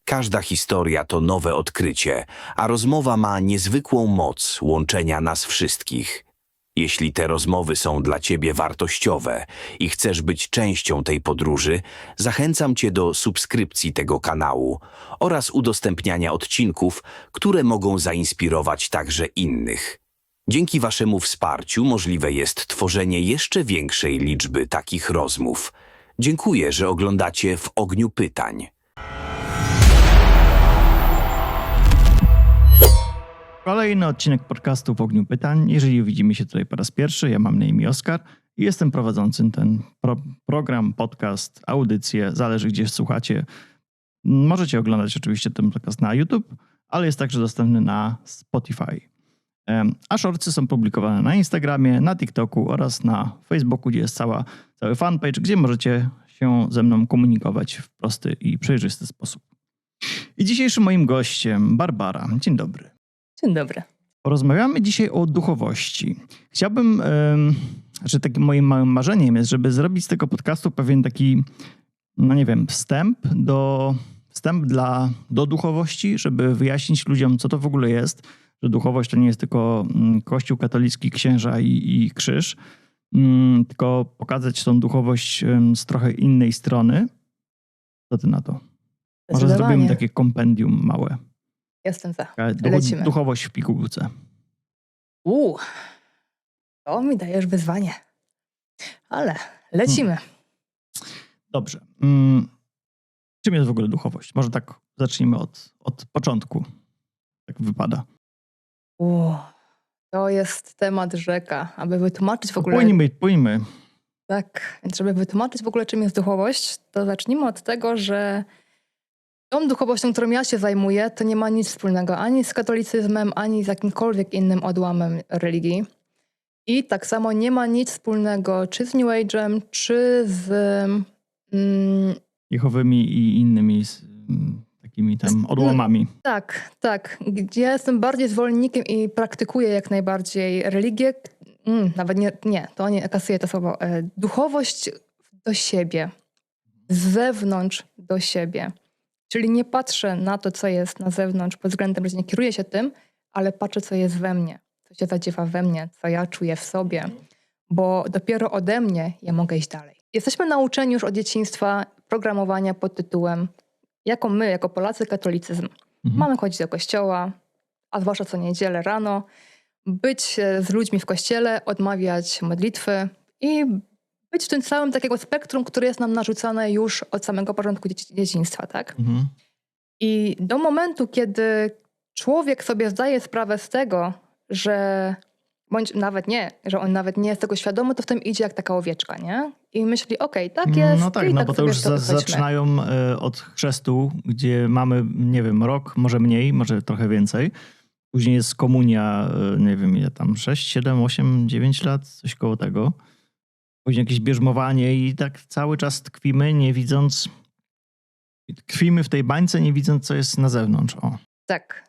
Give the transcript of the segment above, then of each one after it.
Każda historia to nowe odkrycie, a rozmowa ma niezwykłą moc łączenia nas wszystkich. Jeśli te rozmowy są dla Ciebie wartościowe i chcesz być częścią tej podróży, zachęcam Cię do subskrypcji tego kanału oraz udostępniania odcinków, które mogą zainspirować także innych. Dzięki Waszemu wsparciu możliwe jest tworzenie jeszcze większej liczby takich rozmów. Dziękuję, że oglądacie W ogniu pytań. Kolejny odcinek podcastu W ogniu pytań. Jeżeli widzimy się tutaj po raz pierwszy, ja mam na imię Oskar i jestem prowadzącym ten program, podcast, audycję, zależy gdzie słuchacie. Możecie oglądać oczywiście ten podcast na YouTube, ale jest także dostępny na Spotify. A shortsy są publikowane na Instagramie, na TikToku oraz na Facebooku, gdzie jest cały fanpage, gdzie możecie się ze mną komunikować w prosty i przejrzysty sposób. I dzisiejszym moim gościem Barbara. Dzień dobry. Dzień dobry. Porozmawiamy dzisiaj o duchowości. Chciałbym, takim moim małym marzeniem jest, żeby zrobić z tego podcastu pewien taki, wstęp do duchowości, żeby wyjaśnić ludziom, co to w ogóle jest, że duchowość to nie jest tylko Kościół katolicki, księża i krzyż, tylko pokazać tą duchowość z trochę innej strony. Co ty na to? Może zrobimy takie kompendium małe. Jestem za. Lecimy. Duchowość w pigułce. To mi dajesz wyzwanie. Ale lecimy. Dobrze. Czym jest w ogóle duchowość? Może tak zacznijmy od początku. Tak wypada. To jest temat rzeka. Aby wytłumaczyć w ogóle... Płyńmy. Tak, więc żeby wytłumaczyć w ogóle czym jest duchowość, to zacznijmy od tego, że tą duchowością, którą ja się zajmuję, to nie ma nic wspólnego ani z katolicyzmem, ani z jakimkolwiek innym odłamem religii. I tak samo nie ma nic wspólnego czy z New Age'em, czy z... Jehowymi i innymi takimi tam odłamami. Tak. Gdzie ja jestem bardziej zwolennikiem i praktykuję jak najbardziej religię. Nawet to nie kasuję to słowo. Duchowość do siebie. Z zewnątrz do siebie. Czyli nie patrzę na to, co jest na zewnątrz pod względem, że nie kieruję się tym, ale patrzę, co jest we mnie, co się zadziewa we mnie, co ja czuję w sobie, bo dopiero ode mnie ja mogę iść dalej. Jesteśmy nauczeni już od dzieciństwa programowania pod tytułem, jako Polacy, katolicyzm. Mamy chodzić do kościoła, a zwłaszcza co niedzielę rano, być z ludźmi w kościele, odmawiać modlitwy i być w tym całym takiego spektrum, które jest nam narzucane już od samego początku dzieciństwa, tak? I do momentu, kiedy człowiek sobie zdaje sprawę z tego, że że on nawet nie jest tego świadomy, to w tym idzie jak taka owieczka, nie? I myśli, okej, tak jest. No tak, bo to już zaczynają od chrztu, gdzie mamy, rok, może mniej, może trochę więcej. Później jest komunia, ile tam, 6, 7, 8, 9 lat, coś koło tego. Później jakieś bierzmowanie i tak cały czas tkwimy w tej bańce, nie widząc, co jest na zewnątrz. Tak.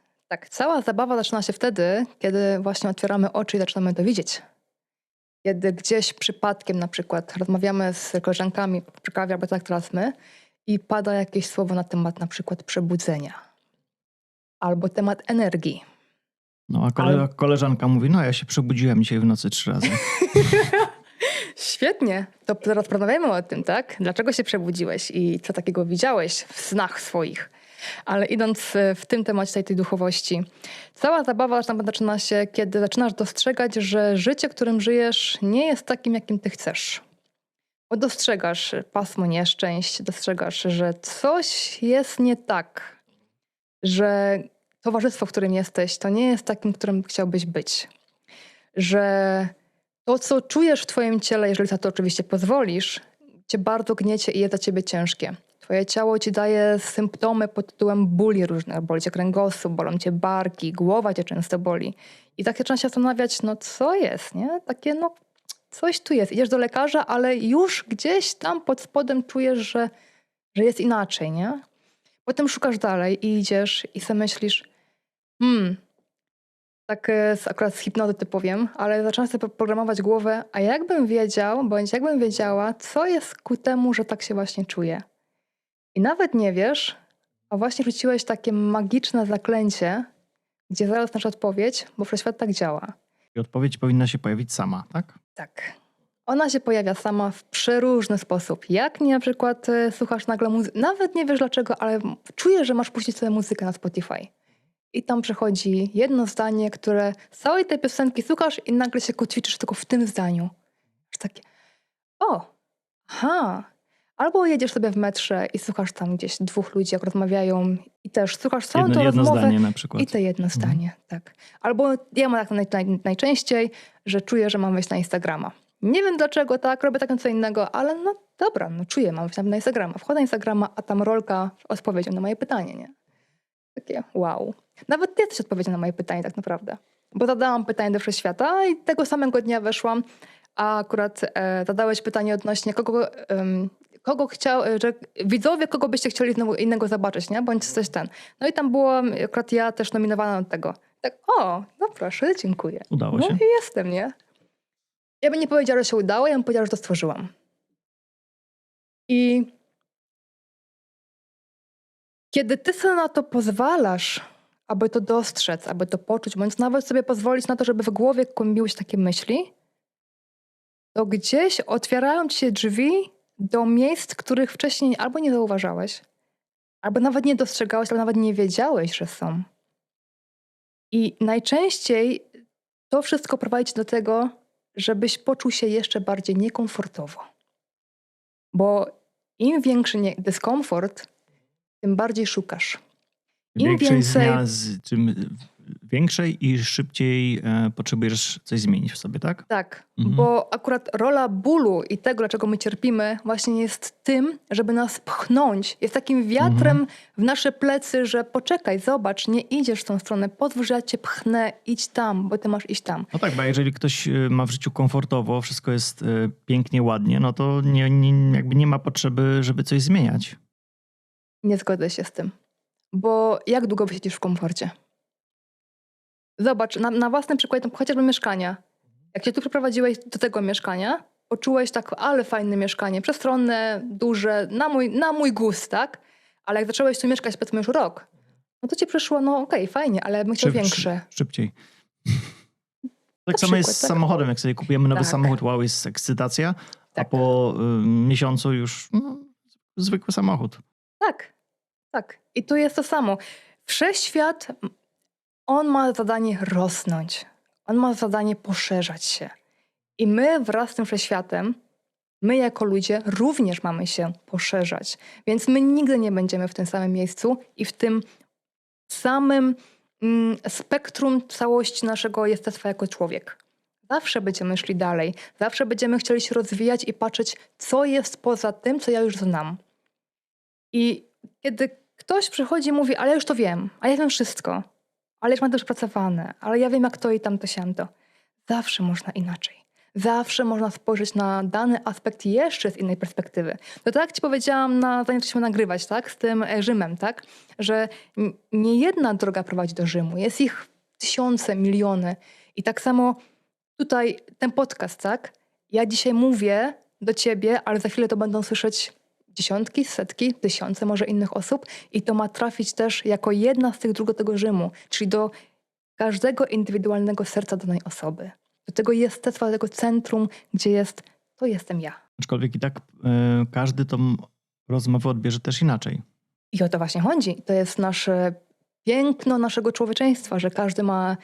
Cała zabawa zaczyna się wtedy, kiedy właśnie otwieramy oczy i zaczynamy to widzieć. Kiedy gdzieś przypadkiem na przykład rozmawiamy z koleżankami przy kawie albo tak teraz my i pada jakieś słowo na temat na przykład przebudzenia. Albo temat energii. No a koleżanka mówi, ja się przebudziłem dzisiaj w nocy 3 razy. Świetnie, to teraz porozmawiamy o tym, tak? Dlaczego się przebudziłeś i co takiego widziałeś w snach swoich? Ale idąc w tym temacie tej duchowości, cała zabawa zaczyna się, kiedy zaczynasz dostrzegać, że życie, którym żyjesz, nie jest takim, jakim ty chcesz. Bo dostrzegasz pasmo nieszczęść, dostrzegasz, że coś jest nie tak, że towarzystwo, w którym jesteś, to nie jest takim, którym chciałbyś być. Że to, co czujesz w twoim ciele, jeżeli za to oczywiście pozwolisz, cię bardzo gniecie i jest dla ciebie ciężkie. Twoje ciało ci daje symptomy pod tytułem bóli różnych. Boli cię kręgosłup, bolą cię barki, głowa cię często boli. I tak zaczynasz się zastanawiać, co jest, nie? Takie, coś tu jest. Idziesz do lekarza, ale już gdzieś tam pod spodem czujesz, że jest inaczej, nie? Potem szukasz dalej i idziesz i sobie myślisz, tak akurat z hipnozy to powiem, ale zaczęłam sobie programować głowę, a jakbym wiedział, bądź jakbym wiedziała, co jest ku temu, że tak się właśnie czuję. I nawet nie wiesz, A właśnie rzuciłeś takie magiczne zaklęcie, gdzie zaraz nasza odpowiedź, bo wszechświat tak działa. I odpowiedź powinna się pojawić sama, tak? Tak. Ona się pojawia sama w przeróżny sposób. Jak nie na przykład słuchasz nagle muzyki, nawet nie wiesz dlaczego, ale czujesz, że masz puścić sobie muzykę na Spotify. I tam przychodzi jedno zdanie, które z całej tej piosenki słuchasz i nagle się kotwiczysz tylko w tym zdaniu. Aż takie, o, aha. Albo jedziesz sobie w metrze i słuchasz tam gdzieś dwóch ludzi, jak rozmawiają i też słuchasz całą tą Jedno rozmowę. zdanie na przykład. I to jedno zdanie, tak. Albo ja mam tak najczęściej, że czuję, że mam wejść na Instagrama. Nie wiem dlaczego tak, robię tak co innego, ale no dobra, no czuję, mam wejść na Instagrama. Wchodzę na Instagrama, a tam rolka z odpowiedzią na moje pytanie, nie? Takie wow. Nawet ty jesteś odpowiedzią na moje pytanie tak naprawdę. Bo zadałam pytanie do Wszechświata i tego samego dnia weszłam, a akurat zadałeś pytanie odnośnie kogo chciał, że widzowie, kogo byście chcieli znowu innego zobaczyć, nie? Bądź coś ten. No i tam byłam, akurat ja też nominowana do tego. Tak, o, no proszę, dziękuję. Udało No się. i jestem, nie? Ja bym nie powiedziała, że się udało, ja bym powiedziała, że to stworzyłam. I kiedy ty sobie na to pozwalasz, aby to dostrzec, aby to poczuć, bądź nawet sobie pozwolić na to, żeby w głowie kłębiły się takie myśli, to gdzieś otwierają ci się drzwi do miejsc, których wcześniej albo nie zauważałeś, albo nawet nie dostrzegałeś, albo nawet nie wiedziałeś, że są. I najczęściej to wszystko prowadzi do tego, żebyś poczuł się jeszcze bardziej niekomfortowo. Bo im większy dyskomfort, tym bardziej szukasz. Im więcej... Większej i szybciej potrzebujesz coś zmienić w sobie, tak? Tak, Mhm. bo akurat rola bólu i tego, dlaczego my cierpimy, właśnie jest tym, żeby nas pchnąć. Jest takim wiatrem w nasze plecy, że poczekaj, zobacz, nie idziesz w tą stronę, pozwól, że ja cię pchnę, idź tam, bo ty masz iść tam. No tak, bo jeżeli ktoś ma w życiu komfortowo, wszystko jest pięknie, ładnie, no to jakby nie ma potrzeby, żeby coś zmieniać. Nie zgodzę się z tym. Bo jak długo wysiedzisz w komforcie? Zobacz, na własnym przykładzie, chociażby mieszkania. Jak się tu przeprowadziłeś do tego mieszkania, poczułeś tak, ale fajne mieszkanie, przestronne, duże, na mój gust, tak? Ale jak zacząłeś tu mieszkać, powiedzmy już rok, no to ci przyszło, no okej, fajnie, ale bym chciał większe. Szybciej. Tak Na samo jest przykład, z tak? samochodem. Jak sobie kupujemy nowy Tak. samochód, wow, jest ekscytacja, a Tak. po miesiącu już zwykły samochód. Tak, tak. I tu jest to samo. Wszechświat, on ma zadanie rosnąć. On ma zadanie poszerzać się. I my wraz z tym wszechświatem, my jako ludzie również mamy się poszerzać. Więc my nigdy nie będziemy w tym samym miejscu i w tym samym spektrum całości naszego jestestwa jako człowiek. Zawsze będziemy szli dalej. Zawsze będziemy chcieli się rozwijać i patrzeć, co jest poza tym, co ja już znam. I kiedy ktoś przychodzi i mówi, ale ja już to wiem, a ja wiem wszystko, ale już mam to przepracowane, ale ja wiem jak to i tamto, siamto. Zawsze można inaczej. Zawsze można spojrzeć na dany aspekt jeszcze z innej perspektywy. To tak jak ci powiedziałam, zanim zaczęliśmy nagrywać, tak, z tym Rzymem, tak, że nie jedna droga prowadzi do Rzymu. Jest ich tysiące, miliony. I tak samo tutaj ten podcast, tak, ja dzisiaj mówię do ciebie, ale za chwilę to będą słyszeć dziesiątki, setki, tysiące może innych osób i to ma trafić też jako jedna z tych dróg do tego Rzymu, czyli do każdego indywidualnego serca danej osoby. Do tego jestestwa, do tego centrum, gdzie to jestem ja. Aczkolwiek i tak każdy tą rozmowę odbierze też inaczej. I o to właśnie chodzi. To jest nasze piękno naszego człowieczeństwa, że każdy ma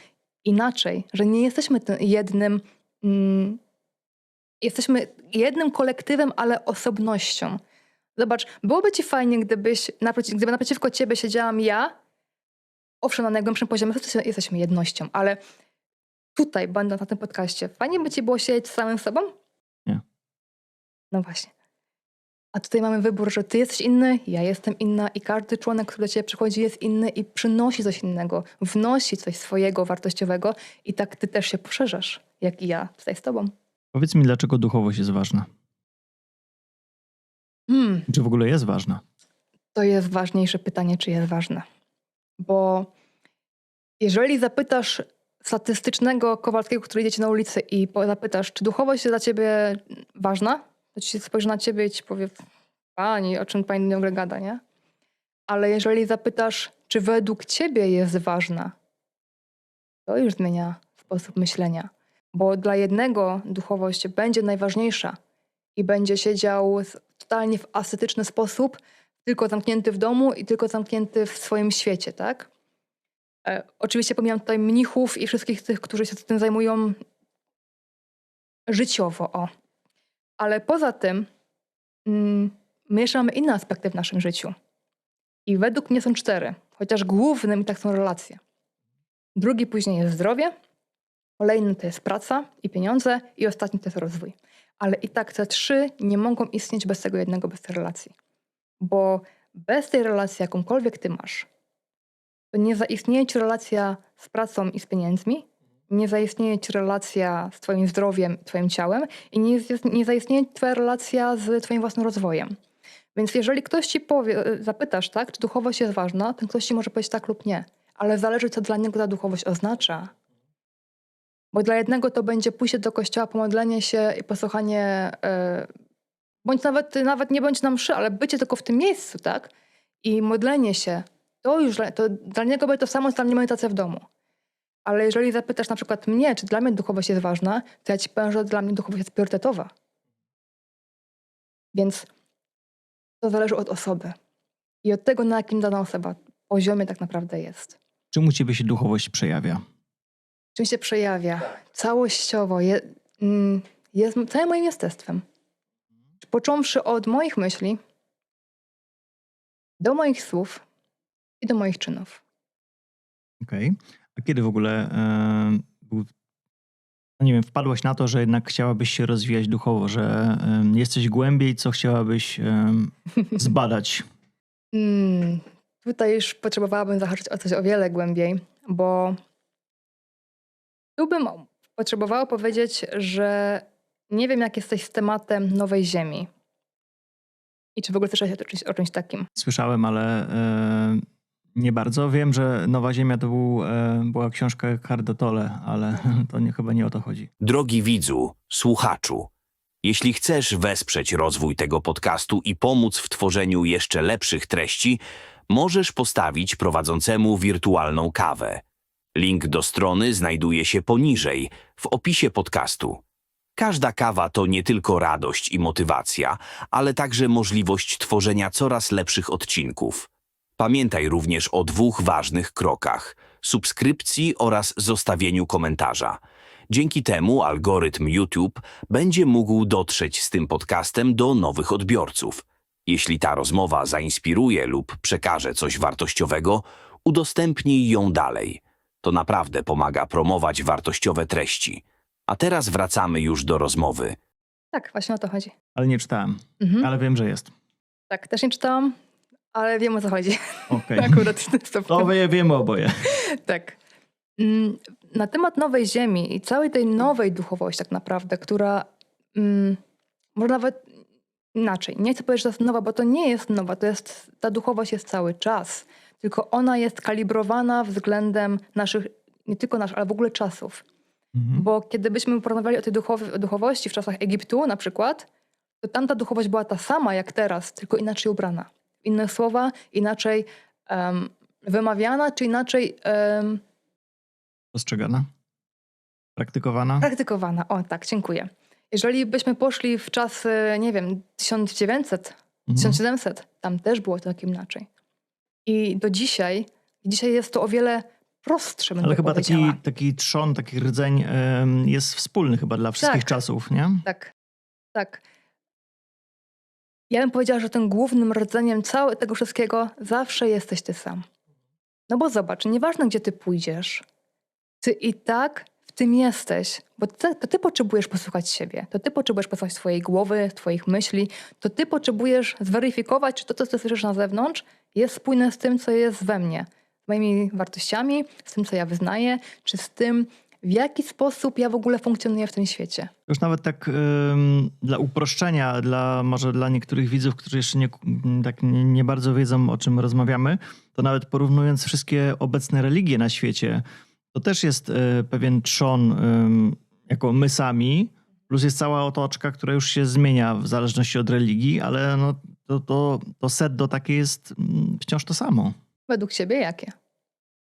inaczej, że nie jesteśmy tym jesteśmy jednym kolektywem, ale osobnością. Zobacz, byłoby ci fajnie, gdyby naprzeciwko ciebie siedziałam ja, owszem, na najgłębszym poziomie jesteśmy jednością, ale tutaj, będąc na tym podcaście, fajnie by ci było siedzieć z samym sobą? Nie. No właśnie. A tutaj mamy wybór, że ty jesteś inny, ja jestem inna i każdy członek, który do ciebie przychodzi, jest inny i przynosi coś innego, wnosi coś swojego, wartościowego i tak ty też się poszerzasz, jak i ja tutaj z tobą. Powiedz mi, dlaczego duchowość jest ważna? Czy w ogóle jest ważna? To jest ważniejsze pytanie, czy jest ważne. Bo jeżeli zapytasz statystycznego Kowalskiego, który idzie ci na ulicy i zapytasz, czy duchowość jest dla ciebie ważna, to ci spojrzy na ciebie i ci powie, pani, o czym pani ciągle gada, nie? Ale jeżeli zapytasz, czy według ciebie jest ważna, to już zmienia sposób myślenia. Bo dla jednego duchowość będzie najważniejsza i będzie siedział totalnie w ascetyczny sposób, tylko zamknięty w domu i tylko zamknięty w swoim świecie, tak? Oczywiście pomijam tutaj mnichów i wszystkich tych, którzy się tym zajmują życiowo, o. Ale poza tym my jeszcze mamy inne aspekty w naszym życiu. I według mnie są 4, chociaż głównym i tak są relacje. Drugi później jest zdrowie, kolejny to jest praca i pieniądze i ostatni to jest rozwój. Ale i tak te 3 nie mogą istnieć bez tego jednego, bez tej relacji. Bo bez tej relacji, jakąkolwiek ty masz, to nie zaistnieje ci relacja z pracą i z pieniędzmi, nie zaistnieje ci relacja z twoim zdrowiem, twoim ciałem i nie zaistnieje twoja relacja z twoim własnym rozwojem. Więc jeżeli ktoś ci powie, zapytasz, tak, czy duchowość jest ważna, ten ktoś ci może powiedzieć tak lub nie. Ale zależy, co dla niego ta duchowość oznacza. Bo dla jednego to będzie pójście do kościoła, pomodlenie się i posłuchanie, bądź nawet nie bądź na mszy, ale bycie tylko w tym miejscu, tak? I modlenie się, to dla niego będzie to samo, co dla mnie medytacja w domu. Ale jeżeli zapytasz na przykład mnie, czy dla mnie duchowość jest ważna, to ja ci powiem, że dla mnie duchowość jest priorytetowa. Więc to zależy od osoby. I od tego, na jakim dana osoba poziomie tak naprawdę jest. Czym u ciebie się duchowość przejawia? Czym się przejawia? Całościowo jest całym moim jestestwem. Począwszy od moich myśli, do moich słów i do moich czynów. Okej. A kiedy w ogóle no nie wiem, wpadłaś na to, że jednak chciałabyś się rozwijać duchowo, że jesteś głębiej, co chciałabyś zbadać? Tutaj już potrzebowałabym zahaczyć o coś o wiele głębiej, bo tu bym potrzebowała powiedzieć, że nie wiem, jak jesteś z tematem Nowej Ziemi. I czy w ogóle słyszałeś o czymś takim? Słyszałem, ale nie bardzo. Wiem, że Nowa Ziemia to była książka Eckhart Tolle, ale to chyba nie o to chodzi. Drogi widzu, słuchaczu, jeśli chcesz wesprzeć rozwój tego podcastu i pomóc w tworzeniu jeszcze lepszych treści, możesz postawić prowadzącemu wirtualną kawę. Link do strony znajduje się poniżej, w opisie podcastu. Każda kawa to nie tylko radość i motywacja, ale także możliwość tworzenia coraz lepszych odcinków. Pamiętaj również o 2 ważnych krokach: subskrypcji oraz zostawieniu komentarza. Dzięki temu algorytm YouTube będzie mógł dotrzeć z tym podcastem do nowych odbiorców. Jeśli ta rozmowa zainspiruje lub przekaże coś wartościowego, udostępnij ją dalej. To naprawdę pomaga promować wartościowe treści. A teraz wracamy już do rozmowy. Tak, właśnie o to chodzi. Ale nie czytałem, ale wiem, że jest. Tak, też nie czytałam, ale wiem, o co chodzi. Okej. Akurat w tym stopniu. To wiemy oboje. Tak. Na temat Nowej Ziemi i całej tej nowej duchowości tak naprawdę, która może nawet inaczej. Nie chcę powiedzieć, że to jest nowa, bo to nie jest nowa. Ta duchowość jest cały czas. Tylko ona jest kalibrowana względem naszych, nie tylko naszych, ale w ogóle czasów. Bo kiedy byśmy porozmawiali o tej duchowości w czasach Egiptu na przykład, to tamta duchowość była ta sama jak teraz, tylko inaczej ubrana. Inne słowa, inaczej wymawiana, czy inaczej Postrzegana? Praktykowana? praktykowana. O tak, dziękuję. Jeżeli byśmy poszli w czasy, nie wiem, 1900, 1700, tam też było to tak inaczej. I do dzisiaj jest to o wiele prostsze, bym Ale tak chyba powiedziała. taki trzon, taki rdzeń jest wspólny chyba dla wszystkich Tak. czasów, nie? Tak, tak. Ja bym powiedziała, że tym głównym rdzeniem całego tego wszystkiego zawsze jesteś ty sam. No bo zobacz, nieważne gdzie ty pójdziesz, ty i tak w tym jesteś, bo to ty potrzebujesz posłuchać siebie, to ty potrzebujesz posłuchać swojej głowy, twoich myśli, to ty potrzebujesz zweryfikować, czy to, co ty słyszysz na zewnątrz, jest spójne z tym, co jest we mnie, z moimi wartościami, z tym, co ja wyznaję, czy z tym, w jaki sposób ja w ogóle funkcjonuję w tym świecie. Już nawet tak dla uproszczenia, może dla niektórych widzów, którzy jeszcze nie bardzo wiedzą, o czym rozmawiamy, to nawet porównując wszystkie obecne religie na świecie, to też jest pewien trzon jako my sami, plus jest cała otoczka, która już się zmienia w zależności od religii, ale no, to sedno takie jest wciąż to samo. Według ciebie jakie?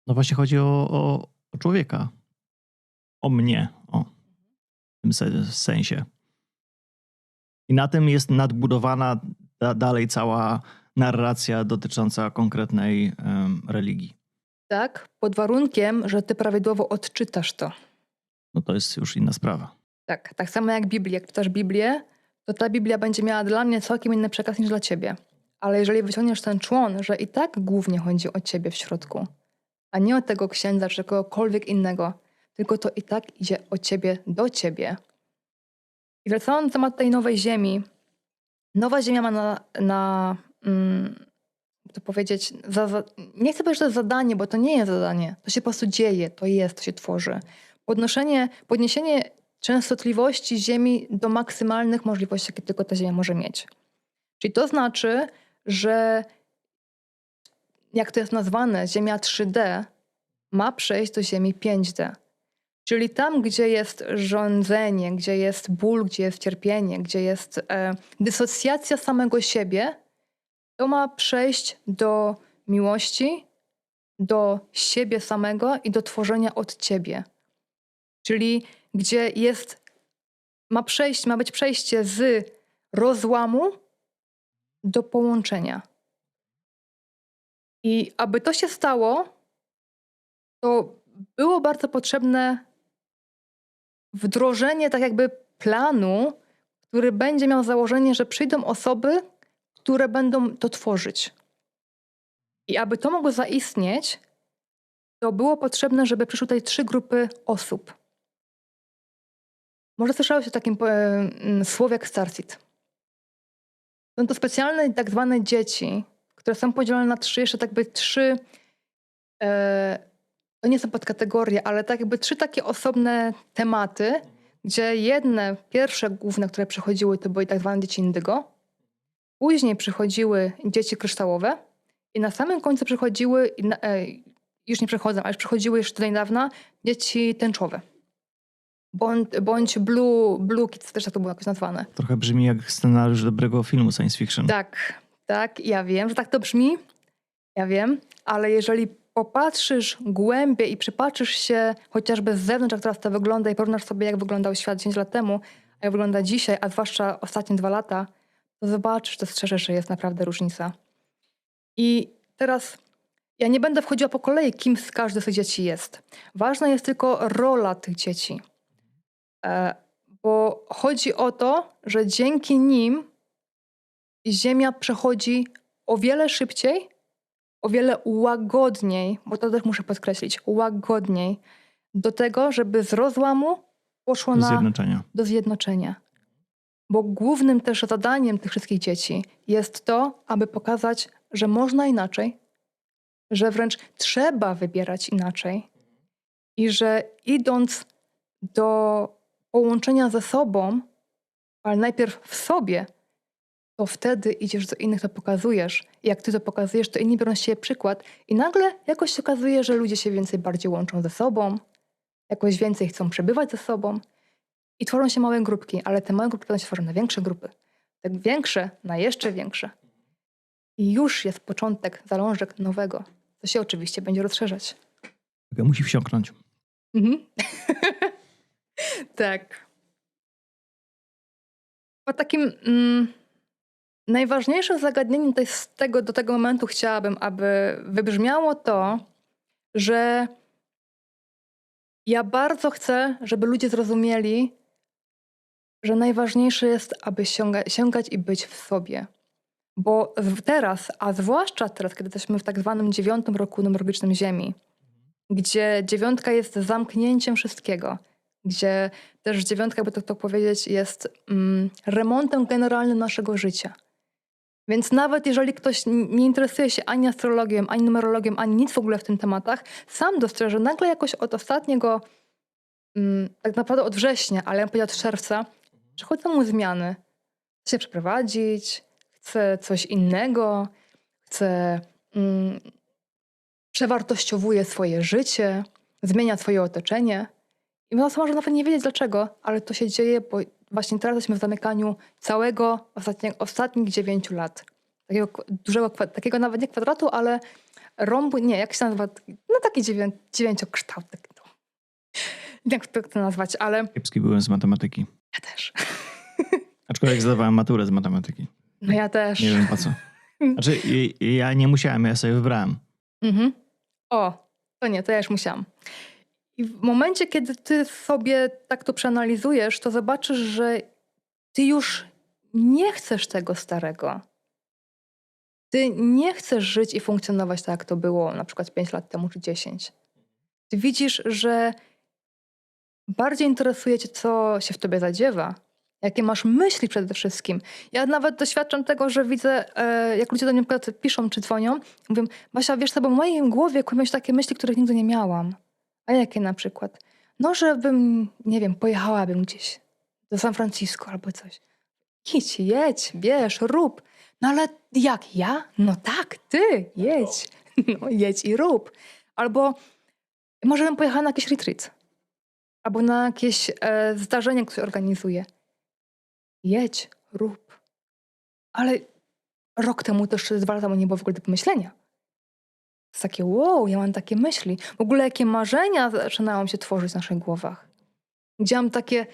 No właśnie chodzi o człowieka. O mnie. W tym sensie. I na tym jest nadbudowana dalej cała narracja dotycząca konkretnej religii. Tak, pod warunkiem, że ty prawidłowo odczytasz to. No to jest już inna sprawa. Tak samo jak Biblię. Jak czytasz Biblię, to ta Biblia będzie miała dla mnie całkiem inny przekaz niż dla ciebie. Ale jeżeli wyciągniesz ten człon, że i tak głównie chodzi o ciebie w środku, a nie o tego księdza czy kogokolwiek innego, tylko to i tak idzie od ciebie do ciebie. I wracając do tematu tej nowej ziemi. Nowa ziemia ma to powiedzieć, nie chcę powiedzieć, że to jest zadanie, bo to nie jest zadanie. To się po prostu dzieje, to jest, to się tworzy. Podniesienie częstotliwości ziemi do maksymalnych możliwości, jakie tylko ta ziemia może mieć. Czyli to znaczy, że jak to jest nazwane, ziemia 3D ma przejść do ziemi 5D. Czyli tam, gdzie jest rządzenie, gdzie jest ból, gdzie jest cierpienie, gdzie jest dysocjacja samego siebie, to ma przejść do miłości, do siebie samego i do tworzenia od ciebie. Czyli gdzie ma być przejście z rozłamu do połączenia. I aby to się stało, to było bardzo potrzebne wdrożenie tak jakby planu, który będzie miał założenie, że przyjdą osoby, które będą to tworzyć. I aby to mogło zaistnieć, to było potrzebne, żeby przyszły tutaj 3 grupy osób. Może słyszałeś o takim słowie jak Starseed. Są to specjalne tak zwane dzieci, które są podzielone na 3, jeszcze tak jakby 3, to nie są podkategorie, ale tak jakby 3 takie osobne tematy, gdzie pierwsze główne, które przychodziły, to były tak zwane dzieci indygo. Później przychodziły dzieci kryształowe i na samym końcu przychodziły, już nie przychodzą, ale już przychodziły jeszcze do niedawna, dzieci tęczowe. Bądź blue kids, też tak to było jakoś nazwane. Trochę brzmi jak scenariusz dobrego filmu science fiction. Tak, ja wiem, że tak to brzmi. Ja wiem, ale jeżeli popatrzysz głębiej i przypatrzysz się chociażby z zewnątrz, jak teraz to wygląda i porównasz sobie, jak wyglądał świat 10 lat temu, a jak wygląda dzisiaj, a zwłaszcza ostatnie 2 lata, to zobaczysz, dostrzeżesz, że jest naprawdę różnica. I teraz ja nie będę wchodziła po kolei, kim z każdy z tych dzieci jest. Ważna jest tylko rola tych dzieci. Bo chodzi o to, że dzięki nim Ziemia przechodzi o wiele szybciej, o wiele łagodniej, bo to też muszę podkreślić, łagodniej, do tego, żeby z rozłamu poszło do zjednoczenia. Bo głównym też zadaniem tych wszystkich dzieci jest to, aby pokazać, że można inaczej, że wręcz trzeba wybierać inaczej i że idąc do połączenia ze sobą, ale najpierw w sobie, to wtedy idziesz do innych, to pokazujesz. I jak ty to pokazujesz, to inni biorą z siebie przykład i nagle jakoś się okazuje, że ludzie się bardziej łączą ze sobą, jakoś więcej chcą przebywać ze sobą i tworzą się małe grupki, ale te małe grupy będą się tworzyć na większe grupy. Tak większe, na jeszcze większe. I już jest początek, zalążek nowego, co się oczywiście będzie rozszerzać. Musi wsiąknąć. Tak. Po takim najważniejszym zagadnieniem do tego momentu chciałabym, aby wybrzmiało to, że ja bardzo chcę, żeby ludzie zrozumieli, że najważniejsze jest, aby sięgać i być w sobie. Bo teraz, a zwłaszcza teraz, kiedy jesteśmy w tak zwanym 9. roku numerologicznym Ziemi, gdzie 9 jest zamknięciem wszystkiego, gdzie też 9, jakby to powiedzieć, jest remontem generalnym naszego życia. Więc nawet jeżeli ktoś nie interesuje się ani astrologią, ani numerologią, ani nic w ogóle w tym tematach, sam dostrzeże nagle jakoś od ostatniego, tak naprawdę od września, ale ja bym powiedziała od czerwca, przychodzą mu zmiany. Chce się przeprowadzić, chce coś innego, przewartościowuje swoje życie, zmienia swoje otoczenie. I ona może nawet nie wiedzieć dlaczego, ale to się dzieje, bo właśnie teraz jesteśmy w zamykaniu całego ostatnich 9 lat. dużego, takiego nawet nie kwadratu, ale rąbu, nie, jak się nazywa? No taki dziewięciokształt. Taki to. Jak to nazwać, ale Kiepski byłem z matematyki. ja też. Aczkolwiek zdawałem maturę z matematyki. No ja też. Nie wiem po co. Znaczy, ja nie musiałem, ja sobie wybrałem. Mhm. O, to nie, to ja już musiałam. I w momencie, kiedy ty sobie tak to przeanalizujesz, to zobaczysz, że ty już nie chcesz tego starego. Ty nie chcesz żyć i funkcjonować tak, jak to było na przykład 5 lat temu czy 10. Ty widzisz, że bardziej interesuje cię, co się w tobie zadziewa. Jakie masz myśli przede wszystkim. Ja nawet doświadczam tego, że widzę, jak ludzie do mnie na przykład piszą czy dzwonią, mówią, Basia, wiesz co, bo w mojej głowie kłębią się takie myśli, których nigdy nie miałam. A jakie na przykład? No, żebym, nie wiem, pojechałabym gdzieś do San Francisco albo coś. Idź, jedź, bierz, rób. No ale jak ja? No tak, ty, jedź. No jedź i rób. Albo może bym pojechała na jakiś retreat. Albo na jakieś zdarzenie, które organizuje. Jedź, rób. Ale rok temu, też 2 lata temu nie było w ogóle do pomyślenia. To jest takie wow, ja mam takie myśli. W ogóle jakie marzenia zaczynają się tworzyć w naszych głowach. Gdzie mam takie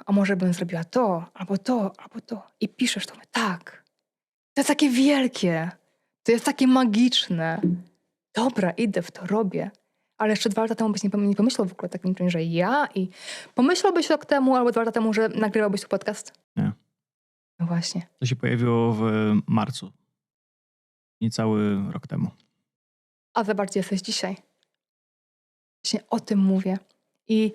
a może bym zrobiła to, albo to, albo to. I piszesz to. Tak. To jest takie wielkie. To jest takie magiczne. Dobra, idę w to, robię. Ale jeszcze 2 lata temu byś nie pomyślał w ogóle o takim czymś, że ja i... Pomyślałbyś rok temu albo 2 lata temu, że nagrywałbyś tu podcast? Nie. No właśnie. To się pojawiło w marcu. Niecały rok temu. A zobacz, gdzie jesteś dzisiaj. Właśnie o tym mówię. I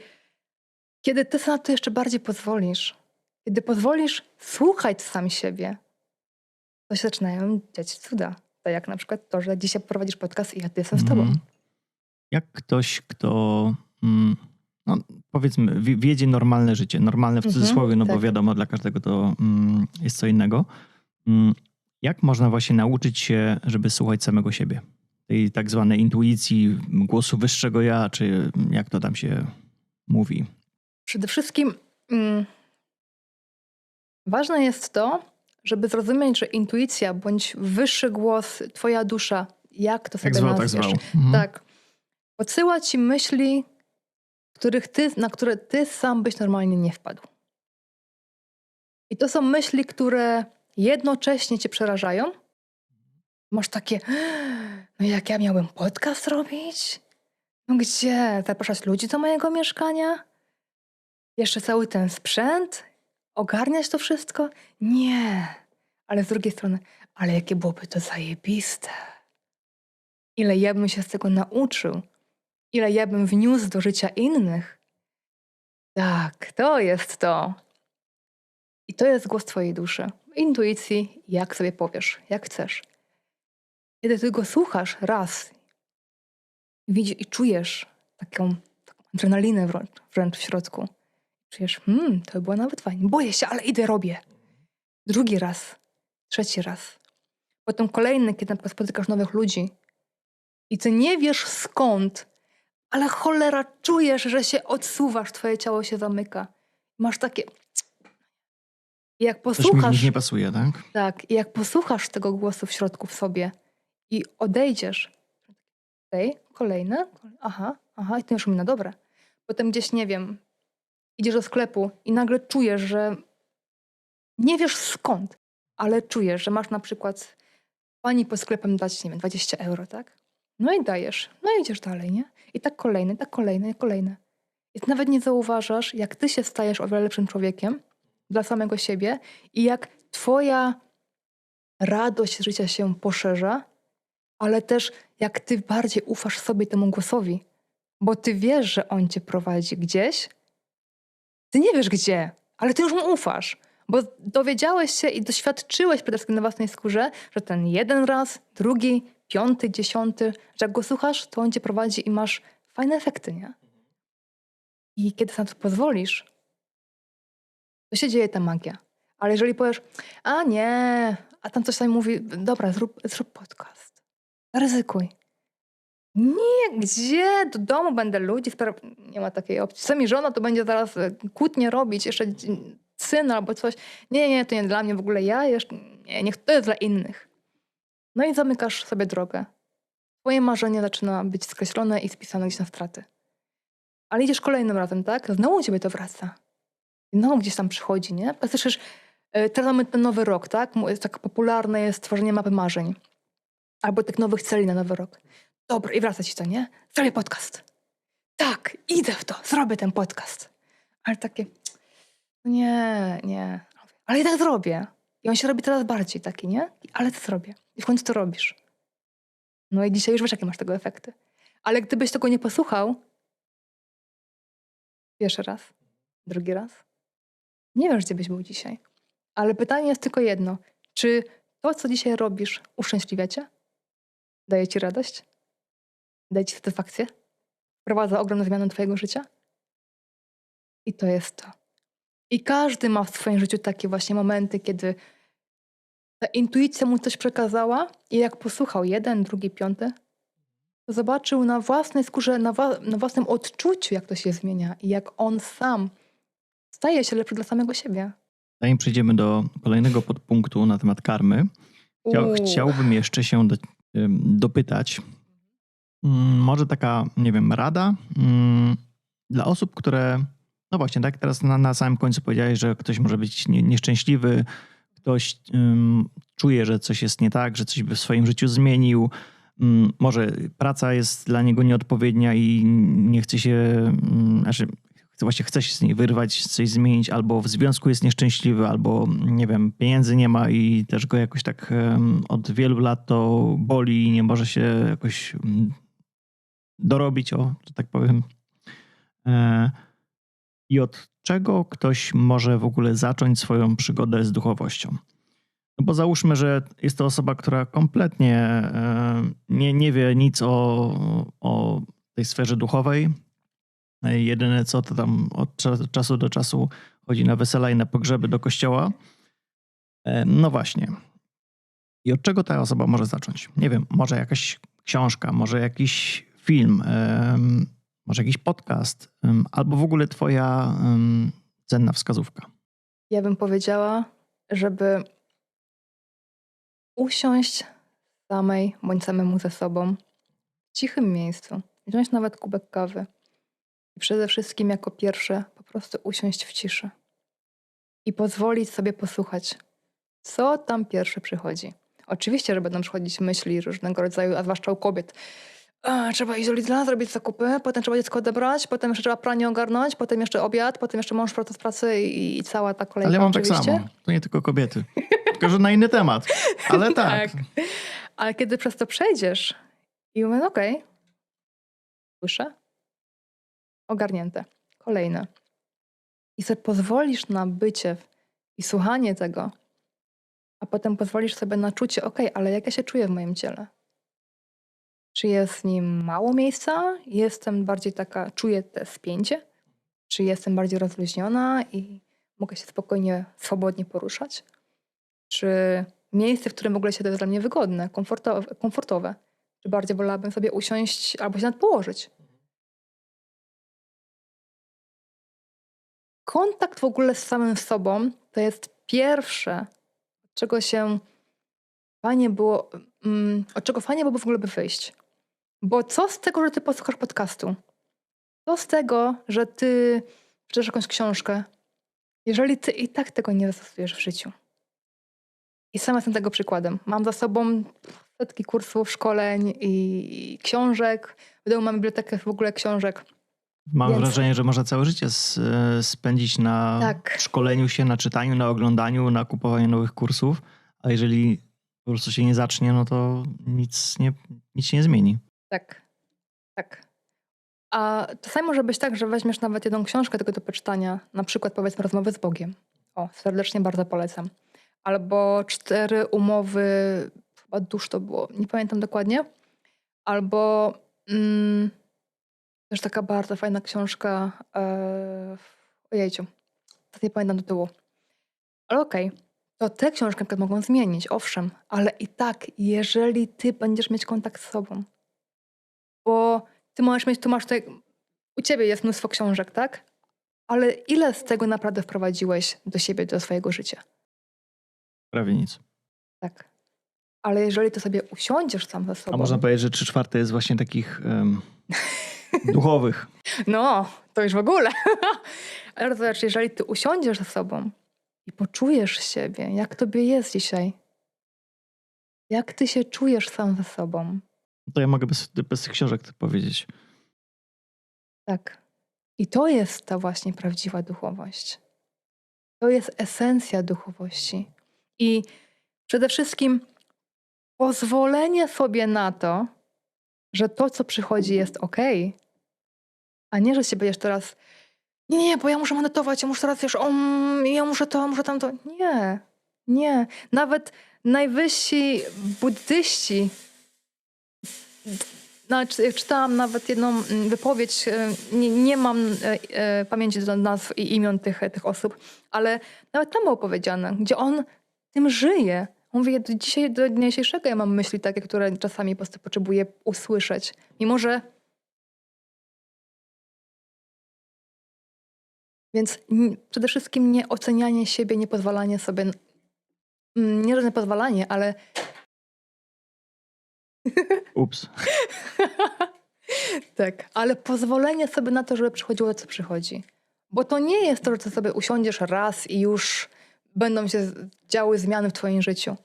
kiedy ty sobie na to jeszcze bardziej pozwolisz, kiedy pozwolisz słuchać sam siebie, to się zaczynają dziać cuda. Tak jak na przykład to, że dzisiaj prowadzisz podcast i ja tu jestem z tobą. Jak ktoś, kto no, powiedzmy wiedzie normalne życie, normalne w cudzysłowie, no bo tak. wiadomo, dla każdego to jest co innego. Jak można właśnie nauczyć się, żeby słuchać samego siebie? Tej tak zwanej intuicji, głosu wyższego ja, czy jak to tam się mówi? Przede wszystkim ważne jest to, żeby zrozumieć, że intuicja bądź wyższy głos, twoja dusza, jak to sobie Tak nazwiesz, zwał. tak, podsyła ci myśli, na które ty sam byś normalnie nie wpadł. I to są myśli, które jednocześnie cię przerażają. Masz takie, no jak ja miałbym podcast robić? No gdzie? Zapraszać ludzi do mojego mieszkania? Jeszcze cały ten sprzęt? Ogarniać to wszystko? Nie. Ale z drugiej strony, ale jakie byłoby to zajebiste. Ile ja bym się z tego nauczył. Ile ja bym wniósł do życia innych. Tak, to jest to. I to jest głos twojej duszy. Intuicji, jak sobie powiesz, jak chcesz. Kiedy ty go słuchasz raz, widzisz i czujesz taką adrenalinę wręcz w środku. Czujesz, to by było nawet fajnie. Boję się, ale idę, robię. Drugi raz, trzeci raz. Potem kolejny, kiedy na przykład spotykasz nowych ludzi i ty nie wiesz skąd, ale cholera czujesz, że się odsuwasz, twoje ciało się zamyka. Masz takie... I jak Coś mi posłuchasz... nie pasuje, tak? Tak, i jak posłuchasz tego głosu w środku w sobie i odejdziesz, kolejne, aha, i ty już mi na dobre. Potem gdzieś, nie wiem, idziesz do sklepu i nagle czujesz, że nie wiesz skąd, ale czujesz, że masz na przykład pani pod sklepem dać, nie wiem, 20 euro, tak? No i dajesz, no i idziesz dalej, nie? I tak kolejne, i kolejne. I ty nawet nie zauważasz, jak ty się stajesz o wiele lepszym człowiekiem dla samego siebie i jak twoja radość życia się poszerza, ale też jak ty bardziej ufasz sobie temu głosowi, bo ty wiesz, że on cię prowadzi gdzieś. Ty nie wiesz gdzie, ale ty już mu ufasz, bo dowiedziałeś się i doświadczyłeś przede wszystkim na własnej skórze, że ten jeden raz, drugi, 5., 10., że jak go słuchasz, to on cię prowadzi i masz fajne efekty, nie? I kiedy na to pozwolisz, to się dzieje ta magia. Ale jeżeli powiesz, a nie, a tam coś tam mówi, dobra, zrób podcast. Zaryzykuj. Nie, gdzie? Do domu będę ludzi, nie ma takiej opcji. Co mi żona, to będzie zaraz kłótnie robić, jeszcze syn albo coś. Nie, to nie dla mnie w ogóle, ja jeszcze, nie, niech to jest dla innych. No i zamykasz sobie drogę. Twoje marzenie zaczyna być skreślone i spisane gdzieś na straty. Ale idziesz kolejnym razem, tak? Znowu u ciebie to wraca. I znowu gdzieś tam przychodzi, nie? Patrzysz, teraz mamy ten nowy rok, tak? Jest tak popularne jest tworzenie mapy marzeń. Albo tych nowych celi na nowy rok. Dobra, i wraca ci to, nie? Zrobię podcast. Tak, idę w to, zrobię ten podcast. Ale takie, nie. Ale i tak zrobię. I on się robi coraz bardziej taki, nie? Ale to zrobię. I w końcu to robisz. No i dzisiaj już wiesz, jakie masz tego efekty. Ale gdybyś tego nie posłuchał, pierwszy raz, drugi raz, nie wiesz, gdzie byś był dzisiaj. Ale pytanie jest tylko jedno. Czy to, co dzisiaj robisz, uszczęśliwia cię? Daje ci radość? Daje ci satysfakcję? Wprowadza ogromne zmiany do twojego życia? I to jest to. I każdy ma w swoim życiu takie właśnie momenty, kiedy ta intuicja mu coś przekazała i jak posłuchał jeden, drugi, piąty, to zobaczył na własnej skórze, na własnym odczuciu, jak to się zmienia i jak on sam staje się lepszy dla samego siebie. Zanim przejdziemy do kolejnego podpunktu na temat karmy, chciałbym jeszcze się dopytać, może taka, nie wiem, rada dla osób, które, no właśnie, tak teraz na samym końcu powiedziałeś, że ktoś może być nieszczęśliwy, ktoś czuje, że coś jest nie tak, że coś by w swoim życiu zmienił, może praca jest dla niego nieodpowiednia i nie chce się, właśnie chce się z niej wyrwać, coś zmienić, albo w związku jest nieszczęśliwy, albo nie wiem, pieniędzy nie ma i też go jakoś tak od wielu lat to boli i nie może się jakoś dorobić, że tak powiem. I od czego ktoś może w ogóle zacząć swoją przygodę z duchowością? No bo załóżmy, że jest to osoba, która kompletnie nie wie nic o tej sferze duchowej. Jedyne co to tam od czasu do czasu chodzi na wesela i na pogrzeby do kościoła. No właśnie. I od czego ta osoba może zacząć? Nie wiem, może jakaś książka, może jakiś film, może jakiś podcast, albo w ogóle twoja cenna wskazówka. Ja bym powiedziała, żeby usiąść samej bądź samemu ze sobą w cichym miejscu, wziąć nawet kubek kawy i przede wszystkim jako pierwsze po prostu usiąść w ciszy i pozwolić sobie posłuchać, co tam pierwsze przychodzi. Oczywiście, że będą przychodzić myśli różnego rodzaju, a zwłaszcza u kobiet. Trzeba iść do Lidla, zrobić zakupy, potem trzeba dziecko odebrać, potem jeszcze trzeba pranie ogarnąć, potem jeszcze obiad, potem jeszcze mąż wraca z pracy i cała ta kolejka. Ale ja mam oczywiście. tak samo. To nie tylko kobiety. Tylko, że na inny temat. Ale tak. Ale kiedy przez to przejdziesz i mówię, okej, słyszę, ogarnięte, kolejne. I sobie pozwolisz na bycie i słuchanie tego, a potem pozwolisz sobie na czucie, ale jak ja się czuję w moim ciele? Czy jest w nim mało miejsca? Jestem bardziej taka, czuję te spięcie? Czy jestem bardziej rozluźniona i mogę się spokojnie, swobodnie poruszać? Czy miejsce, w którym w ogóle się to jest dla mnie wygodne, komfortowe? Czy bardziej wolałabym sobie usiąść albo się nawet położyć? Kontakt w ogóle z samym sobą to jest pierwsze, od czego się fajnie było, od czego fajnie byłoby w ogóle by wyjść. Bo co z tego, że ty posłuchasz podcastu? Co z tego, że ty przeczytasz jakąś książkę, jeżeli ty i tak tego nie zastosujesz w życiu? I sama jestem tego przykładem. Mam za sobą setki kursów, szkoleń i książek. W domu mam bibliotekę w ogóle książek. Mam Więc- wrażenie, że można całe życie spędzić na Tak. szkoleniu się, na czytaniu, na oglądaniu, na kupowaniu nowych kursów, a jeżeli po prostu się nie zacznie, no to nic się nie zmieni. Tak. A czasami może być tak, że weźmiesz nawet jedną książkę tylko do przeczytania, na przykład powiedzmy Rozmowy z Bogiem. Serdecznie bardzo polecam. Albo 4 umowy, chyba dusz to było, nie pamiętam dokładnie. Albo też taka bardzo fajna książka, ojejciu, teraz nie pamiętam tytułu. Ale okej, to te książki na przykład mogą zmienić, owszem, ale i tak, jeżeli ty będziesz mieć kontakt z sobą, bo ty możesz mieć, tu masz tutaj, u ciebie jest mnóstwo książek, tak? Ale ile z tego naprawdę wprowadziłeś do siebie, do swojego życia? Prawie nic. Tak. Ale jeżeli to sobie usiądziesz sam ze sobą... A można powiedzieć, że 3/4 jest właśnie takich duchowych. No, to już w ogóle. Ale zobacz, jeżeli ty usiądziesz ze sobą i poczujesz siebie, jak tobie jest dzisiaj, jak ty się czujesz sam ze sobą, To ja mogę bez książek to powiedzieć. tak. I to jest ta właśnie prawdziwa duchowość. To jest esencja duchowości. I przede wszystkim pozwolenie sobie na to, że to, co przychodzi, jest okej, a nie, że się będziesz teraz nie, bo ja muszę medytować, ja muszę teraz, wiesz, ja muszę to, muszę tamto. Nie, nie. Nawet najwyżsi buddyści, czytałam nawet jedną wypowiedź, nie mam pamięci do nazw i imion tych osób, ale nawet tam było powiedziane, gdzie on tym żyje. On mówi, dzisiaj, do dnia dzisiejszego ja mam myśli takie, które czasami po prostu potrzebuję usłyszeć. Mimo, że... Więc przede wszystkim nie ocenianie siebie, nie pozwalanie sobie... Nie, że nie pozwalanie, ale... Ups. Tak, ale pozwolenie sobie na to, żeby przychodziło to, co przychodzi. Bo to nie jest to, że ty sobie usiądziesz raz i już będą się działy zmiany w twoim życiu.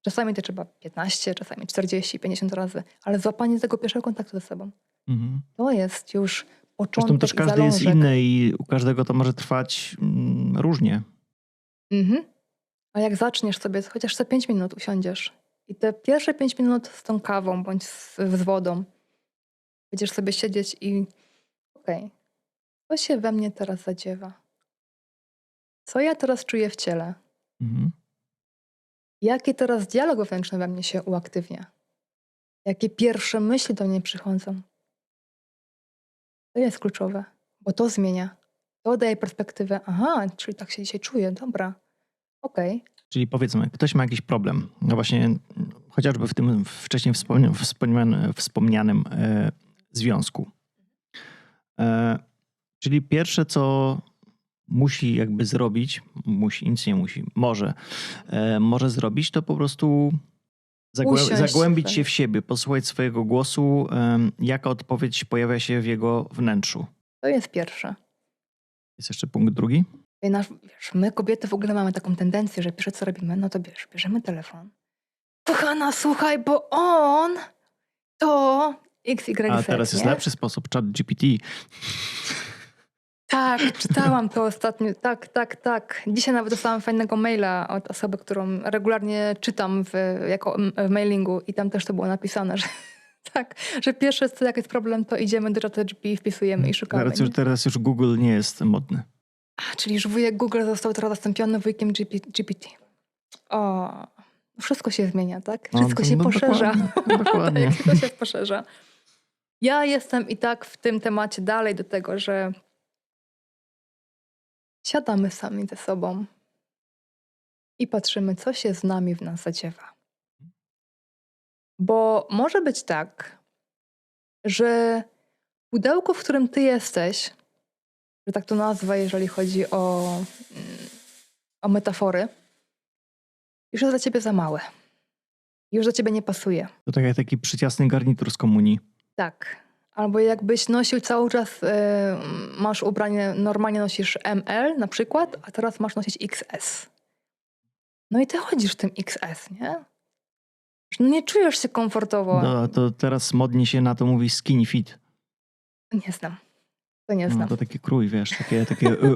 Czasami to trzeba 15, czasami 40, 50 razy, ale złapanie tego pierwszego kontaktu ze sobą. Mhm. To jest już Zresztą początek też i każdy jest zalążek. inny i u każdego to może trwać różnie. Mhm. A jak zaczniesz sobie, chociaż za 5 minut usiądziesz i te pierwsze 5 minut z tą kawą bądź z wodą, będziesz sobie siedzieć i okej, co się we mnie teraz zadziewa? Co ja teraz czuję w ciele? Mhm. Jaki teraz dialog wewnętrzny we mnie się uaktywnia? Jakie pierwsze myśli do mnie przychodzą? To jest kluczowe, bo to zmienia. To daje perspektywę. Aha, czyli tak się dzisiaj czuję, dobra, okej. Czyli powiedzmy, ktoś ma jakiś problem. No właśnie chociażby w tym wcześniej wspomnianym związku. Czyli pierwsze, co musi jakby zrobić, nic nie musi, może zrobić, to po prostu Usiąść zagłębić sobie. się w siebie, posłuchać swojego głosu, jaka odpowiedź pojawia się w jego wnętrzu. To jest pierwsze. Jest jeszcze punkt drugi. I wiesz, my kobiety w ogóle mamy taką tendencję, że pierwsze co robimy, no to bierzemy telefon. Kochana, słuchaj, bo on to XYZ, A teraz jest nie? lepszy sposób, ChatGPT. Tak, czytałam to ostatnio. Tak. Dzisiaj nawet dostałam fajnego maila od osoby, którą regularnie czytam w mailingu i tam też to było napisane, że tak, że pierwsze co jak jest problem, to idziemy do ChatGPT, wpisujemy i szukamy. Teraz już Google nie jest modny. Czyli już wujek Google został teraz zastąpiony wujkiem GPT. O, wszystko się zmienia, tak? Wszystko się poszerza. Dokładnie. Tak, wszystko się poszerza. Ja jestem i tak w tym temacie dalej do tego, że siadamy sami ze sobą i patrzymy, co się z nami w nas zadziewa. Bo może być tak, że pudełko, w którym ty jesteś, że tak to nazwę, jeżeli chodzi o metafory, już jest dla ciebie za małe. Już do ciebie nie pasuje. To tak jak taki przyciasny garnitur z komunii. Tak. Albo jakbyś nosił cały czas, masz ubranie, normalnie nosisz ML na przykład, a teraz masz nosić XS. No i ty chodzisz w tym XS, nie? No nie czujesz się komfortowo. No, to teraz modnie się na to mówi skinny fit. Nie znam. To nie No, znam. to taki krój, wiesz, takie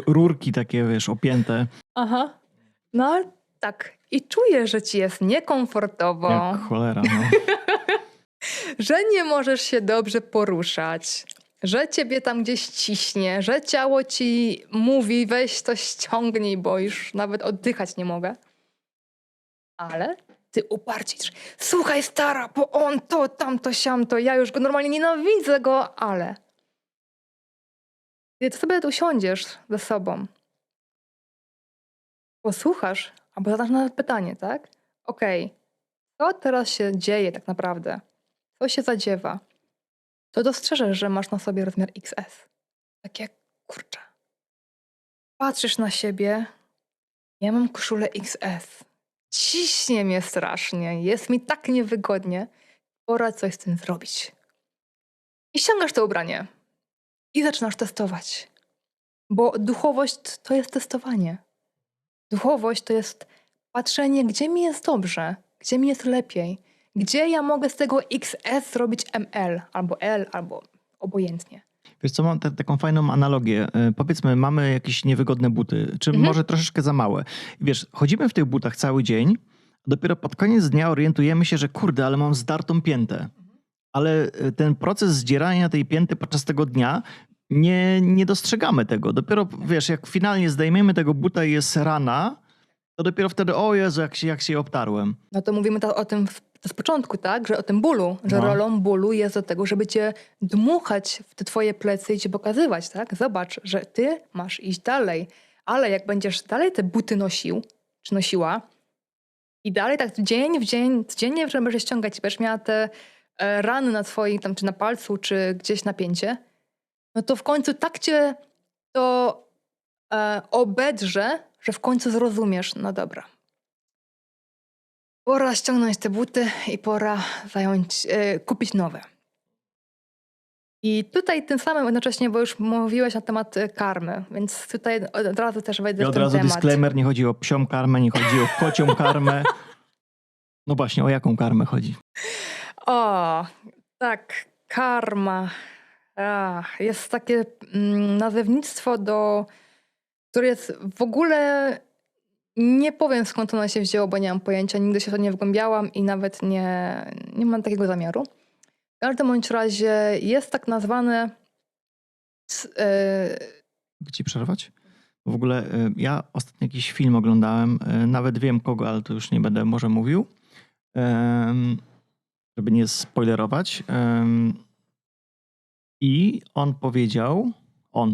rurki takie, wiesz, opięte. Aha. No ale tak. I czujesz, że ci jest niekomfortowo. Jak cholera, no. Że nie możesz się dobrze poruszać, że ciebie tam gdzieś ciśnie, że ciało ci mówi weź to ściągnij, bo już nawet oddychać nie mogę. Ale ty uparcie, słuchaj stara, bo on to, tamto, siamto, ja już go normalnie nienawidzę go, ale... Kiedy ty sobie usiądziesz ze sobą, posłuchasz, albo zadasz nawet pytanie, tak? Okej, co teraz się dzieje tak naprawdę? Co się zadziewa? To dostrzeżesz, że masz na sobie rozmiar XS. Takie, kurczę, patrzysz na siebie, ja mam koszulę XS. Ciśnie mnie strasznie, jest mi tak niewygodnie. Pora coś z tym zrobić. I ściągasz to ubranie i zaczynasz testować. Bo duchowość to jest testowanie. Duchowość to jest patrzenie, gdzie mi jest dobrze, gdzie mi jest lepiej, gdzie ja mogę z tego XS zrobić ML, albo L, albo obojętnie. Wiesz co, mam taką fajną analogię. Powiedzmy, mamy jakieś niewygodne buty, czy może troszeczkę za małe. Wiesz, chodzimy w tych butach cały dzień, a dopiero pod koniec dnia orientujemy się, że kurde, ale mam zdartą piętę. Ale ten proces zdzierania tej pięty podczas tego dnia nie dostrzegamy tego. Dopiero, wiesz, jak finalnie zdejmiemy tego buta i jest rana, to dopiero wtedy, o Jezu, jak się je obtarłem. No to mówimy o tym z początku, tak? Że o tym bólu, że No. rolą bólu jest do tego, żeby cię dmuchać w te twoje plecy i ci pokazywać, tak? Zobacz, że ty masz iść dalej, ale jak będziesz dalej te buty nosił, czy nosiła i dalej tak dzień w dzień, codziennie, że będziesz ściągać, będziesz miała te rany na twoim, tam, czy na palcu, czy gdzieś na pięcie, no to w końcu tak cię to obedrze, że w końcu zrozumiesz, no dobra. Pora ściągnąć te buty i pora kupić nowe. I tutaj tym samym jednocześnie, bo już mówiłeś na temat karmy, więc tutaj od razu też wejdę I w od ten razu temat. disclaimer, nie chodzi o psią karmę, nie chodzi o kocią karmę. No właśnie, o jaką karmę chodzi? O, tak, karma. Jest takie nazewnictwo, które jest w ogóle... Nie powiem, skąd ono się wzięło, bo nie mam pojęcia. Nigdy się w to nie wgłębiałam i nawet nie mam takiego zamiaru. W każdym bądź razie jest tak nazwane... Mogę ci przerwać? W ogóle ja ostatnio jakiś film oglądałem, nawet wiem kogo, ale to już nie będę może mówił, żeby nie spoilerować. I on powiedział,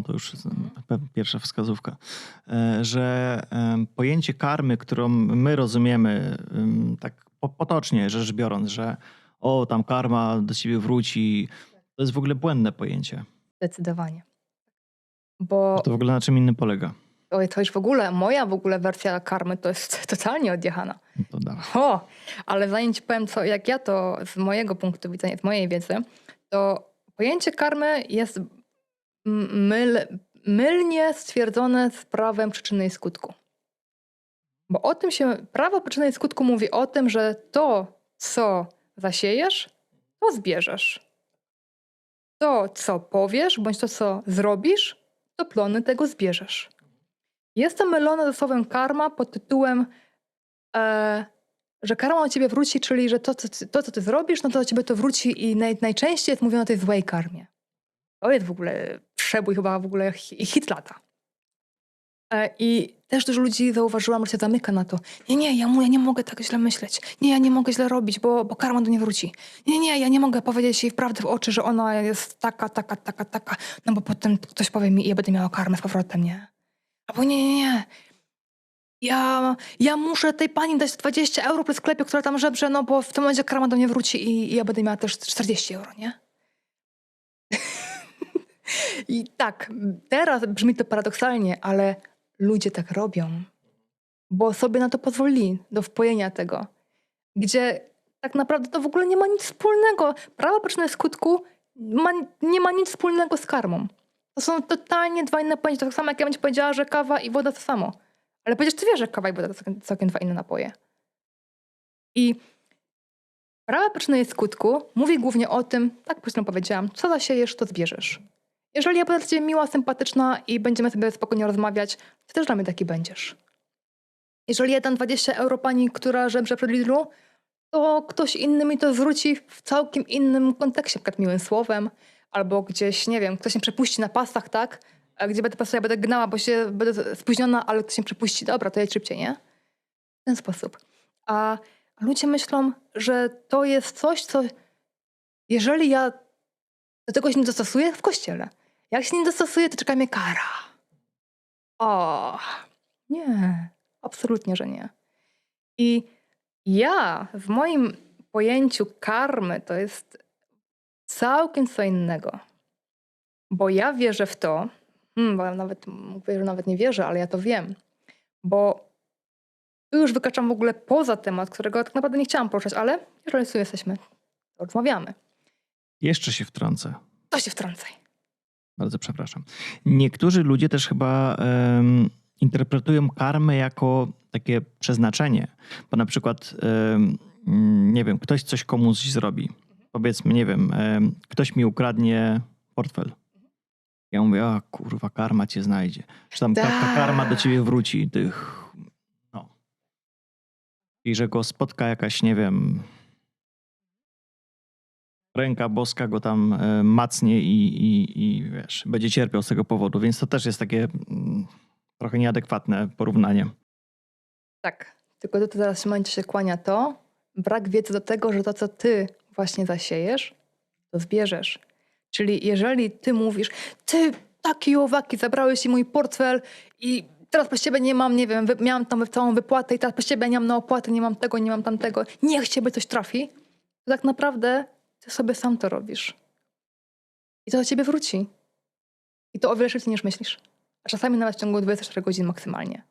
to już jest pierwsza wskazówka, że pojęcie karmy, którą my rozumiemy tak potocznie rzecz biorąc, że tam karma do ciebie wróci, to jest w ogóle błędne pojęcie. Zdecydowanie. Bo To w ogóle na czym innym polega? to już moja wersja karmy to jest totalnie odjechana. No to dawaj. Ale zanim ci powiem, jak ja to z mojego punktu widzenia, z mojej wiedzy, to pojęcie karmy jest mylnie stwierdzone z prawem przyczyny i skutku. Bo prawo przyczyny i skutku mówi o tym, że to, co zasiejesz, to zbierzesz. To, co powiesz, bądź to, co zrobisz, to plony tego zbierzesz. Jest to mylone ze słowem karma pod tytułem, że karma do ciebie wróci, czyli że to, co ty zrobisz, no to do ciebie to wróci i najczęściej jest mówione o tej złej karmie. To jest w ogóle przebój chyba w ogóle hit lata. I też dużo ludzi zauważyłam, że się zamyka na to. Nie, ja nie mogę tak źle myśleć. Nie, ja nie mogę źle robić, bo karma do niej wróci. Nie, ja nie mogę powiedzieć jej prawdy w oczy, że ona jest taka, no bo potem ktoś powie mi i ja będę miała karmę z powrotem, nie? Albo nie. Ja muszę tej pani dać 20 euro plus sklepie, która tam żebrze, no bo w tym momencie karma do mnie wróci i ja będę miała też 40 euro, nie? I tak, teraz brzmi to paradoksalnie, ale ludzie tak robią, bo sobie na to pozwolili, do wpojenia tego, gdzie tak naprawdę to w ogóle nie ma nic wspólnego. Prawo przyczyny skutku nie ma nic wspólnego z karmą. To są totalnie dwa inne pojęcia. Tak samo jak ja bym ci powiedziała, że kawa i woda to samo. Ale przecież ty wiesz, że kawa i woda to całkiem dwa inne napoje. I prawo przyczyny skutku mówi głównie o tym, tak później powiedziałam, co zasiejesz, to zbierzesz. Jeżeli ja będę dla ciebie miła, sympatyczna i będziemy sobie spokojnie rozmawiać, to też dla mnie taki będziesz. Jeżeli ja dam 20 euro pani, która żebrze przed Lidlu, to ktoś inny mi to zwróci w całkiem innym kontekście, na przykład miłym słowem, albo gdzieś, nie wiem, ktoś mnie przepuści na pasach, tak? Gdzie będę gnała, bo będę spóźniona, ale ktoś mnie przepuści, dobra, to jedź szybciej, nie? W ten sposób. A ludzie myślą, że to jest coś, co jeżeli ja do tego się nie dostosuję w kościele. Jak się nie dostosuję, to czeka mnie kara. Nie, absolutnie, że nie. I ja w moim pojęciu karmy to jest całkiem co innego. Bo ja wierzę w to, Bo ja nawet mówię, że nawet nie wierzę, ale ja to wiem. Bo tu już wykraczam w ogóle poza temat, którego tak naprawdę nie chciałam poruszać, ale jeżeli tu jesteśmy, to rozmawiamy. Jeszcze się wtrącę. To się wtrącaj. Bardzo przepraszam. Niektórzy ludzie też chyba interpretują karmę jako takie przeznaczenie. Bo na przykład, nie wiem, ktoś coś komuś zrobi. Powiedzmy, nie wiem, ktoś mi ukradnie portfel. Ja mówię, a kurwa, karma cię znajdzie. Czy tam ta karma do ciebie wróci. No. I że go spotka jakaś, nie wiem, ręka boska go tam macnie i wiesz, będzie cierpiał z tego powodu. Więc to też jest takie trochę nieadekwatne porównanie. Tak, tylko to teraz w tym momencie się kłania to, brak wiedzy do tego, że to, co ty właśnie zasiejesz, to zbierzesz. Czyli jeżeli ty mówisz, ty taki owaki, zabrałeś mi mój portfel i teraz bez ciebie nie mam, nie wiem, miałam tam całą wypłatę i teraz bez ciebie nie mam na opłatę, nie mam tego, nie mam tamtego, niech ciebie coś trafi, to tak naprawdę ty sobie sam to robisz. I to do ciebie wróci. I to o wiele szybciej niż myślisz. A czasami nawet w ciągu 24 godzin maksymalnie.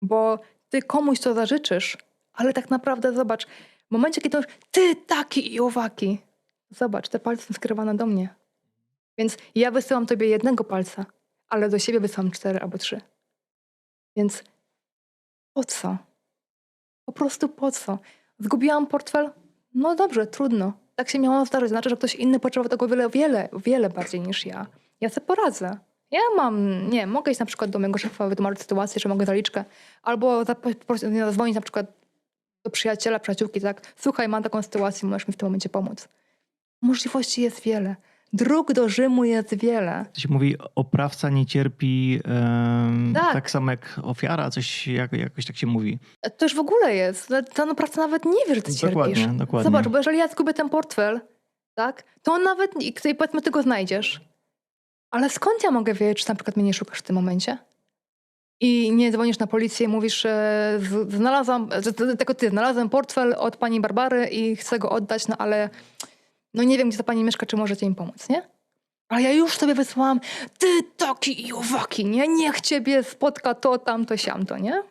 Bo ty komuś to zażyczysz, ale tak naprawdę zobacz, w momencie, kiedy mówisz, ty taki i owaki, zobacz, te palce są skierowane do mnie. Więc ja wysyłam tobie jednego palca, ale do siebie wysyłam 4 albo 3. Więc po co? Po prostu po co? Zgubiłam portfel? No dobrze, trudno. Tak się miało zdarzyć. Znaczy, że ktoś inny potrzebował tego wiele bardziej niż ja. Ja sobie poradzę. Ja mogę iść na przykład do mojego szefa, wytłumaczyć sytuację, że mogę zaliczkę. Albo zadzwonić na przykład do przyjaciela, przyjaciółki, tak. Słuchaj, mam taką sytuację, możesz mi w tym momencie pomóc. Możliwości jest wiele. Dróg do Rzymu jest wiele. To się mówi, oprawca nie cierpi tak samo jak ofiara, coś jakoś tak się mówi. To już w ogóle jest. Ten oprawca nawet nie wie, że ty cierpisz. Dokładnie. Zobacz, bo jeżeli ja zgubię ten portfel, tak, to on nawet, powiedzmy, ty go znajdziesz. Ale skąd ja mogę wiedzieć, czy na przykład mnie nie szukasz w tym momencie? I nie dzwonisz na policję i mówisz, znalazłem portfel od pani Barbary i chcę go oddać, no ale no nie wiem, gdzie ta pani mieszka, czy możecie im pomóc, nie? A ja już sobie wysłałam, ty taki i owaki, nie? Niech ciebie spotka to, tamto, siamto, nie?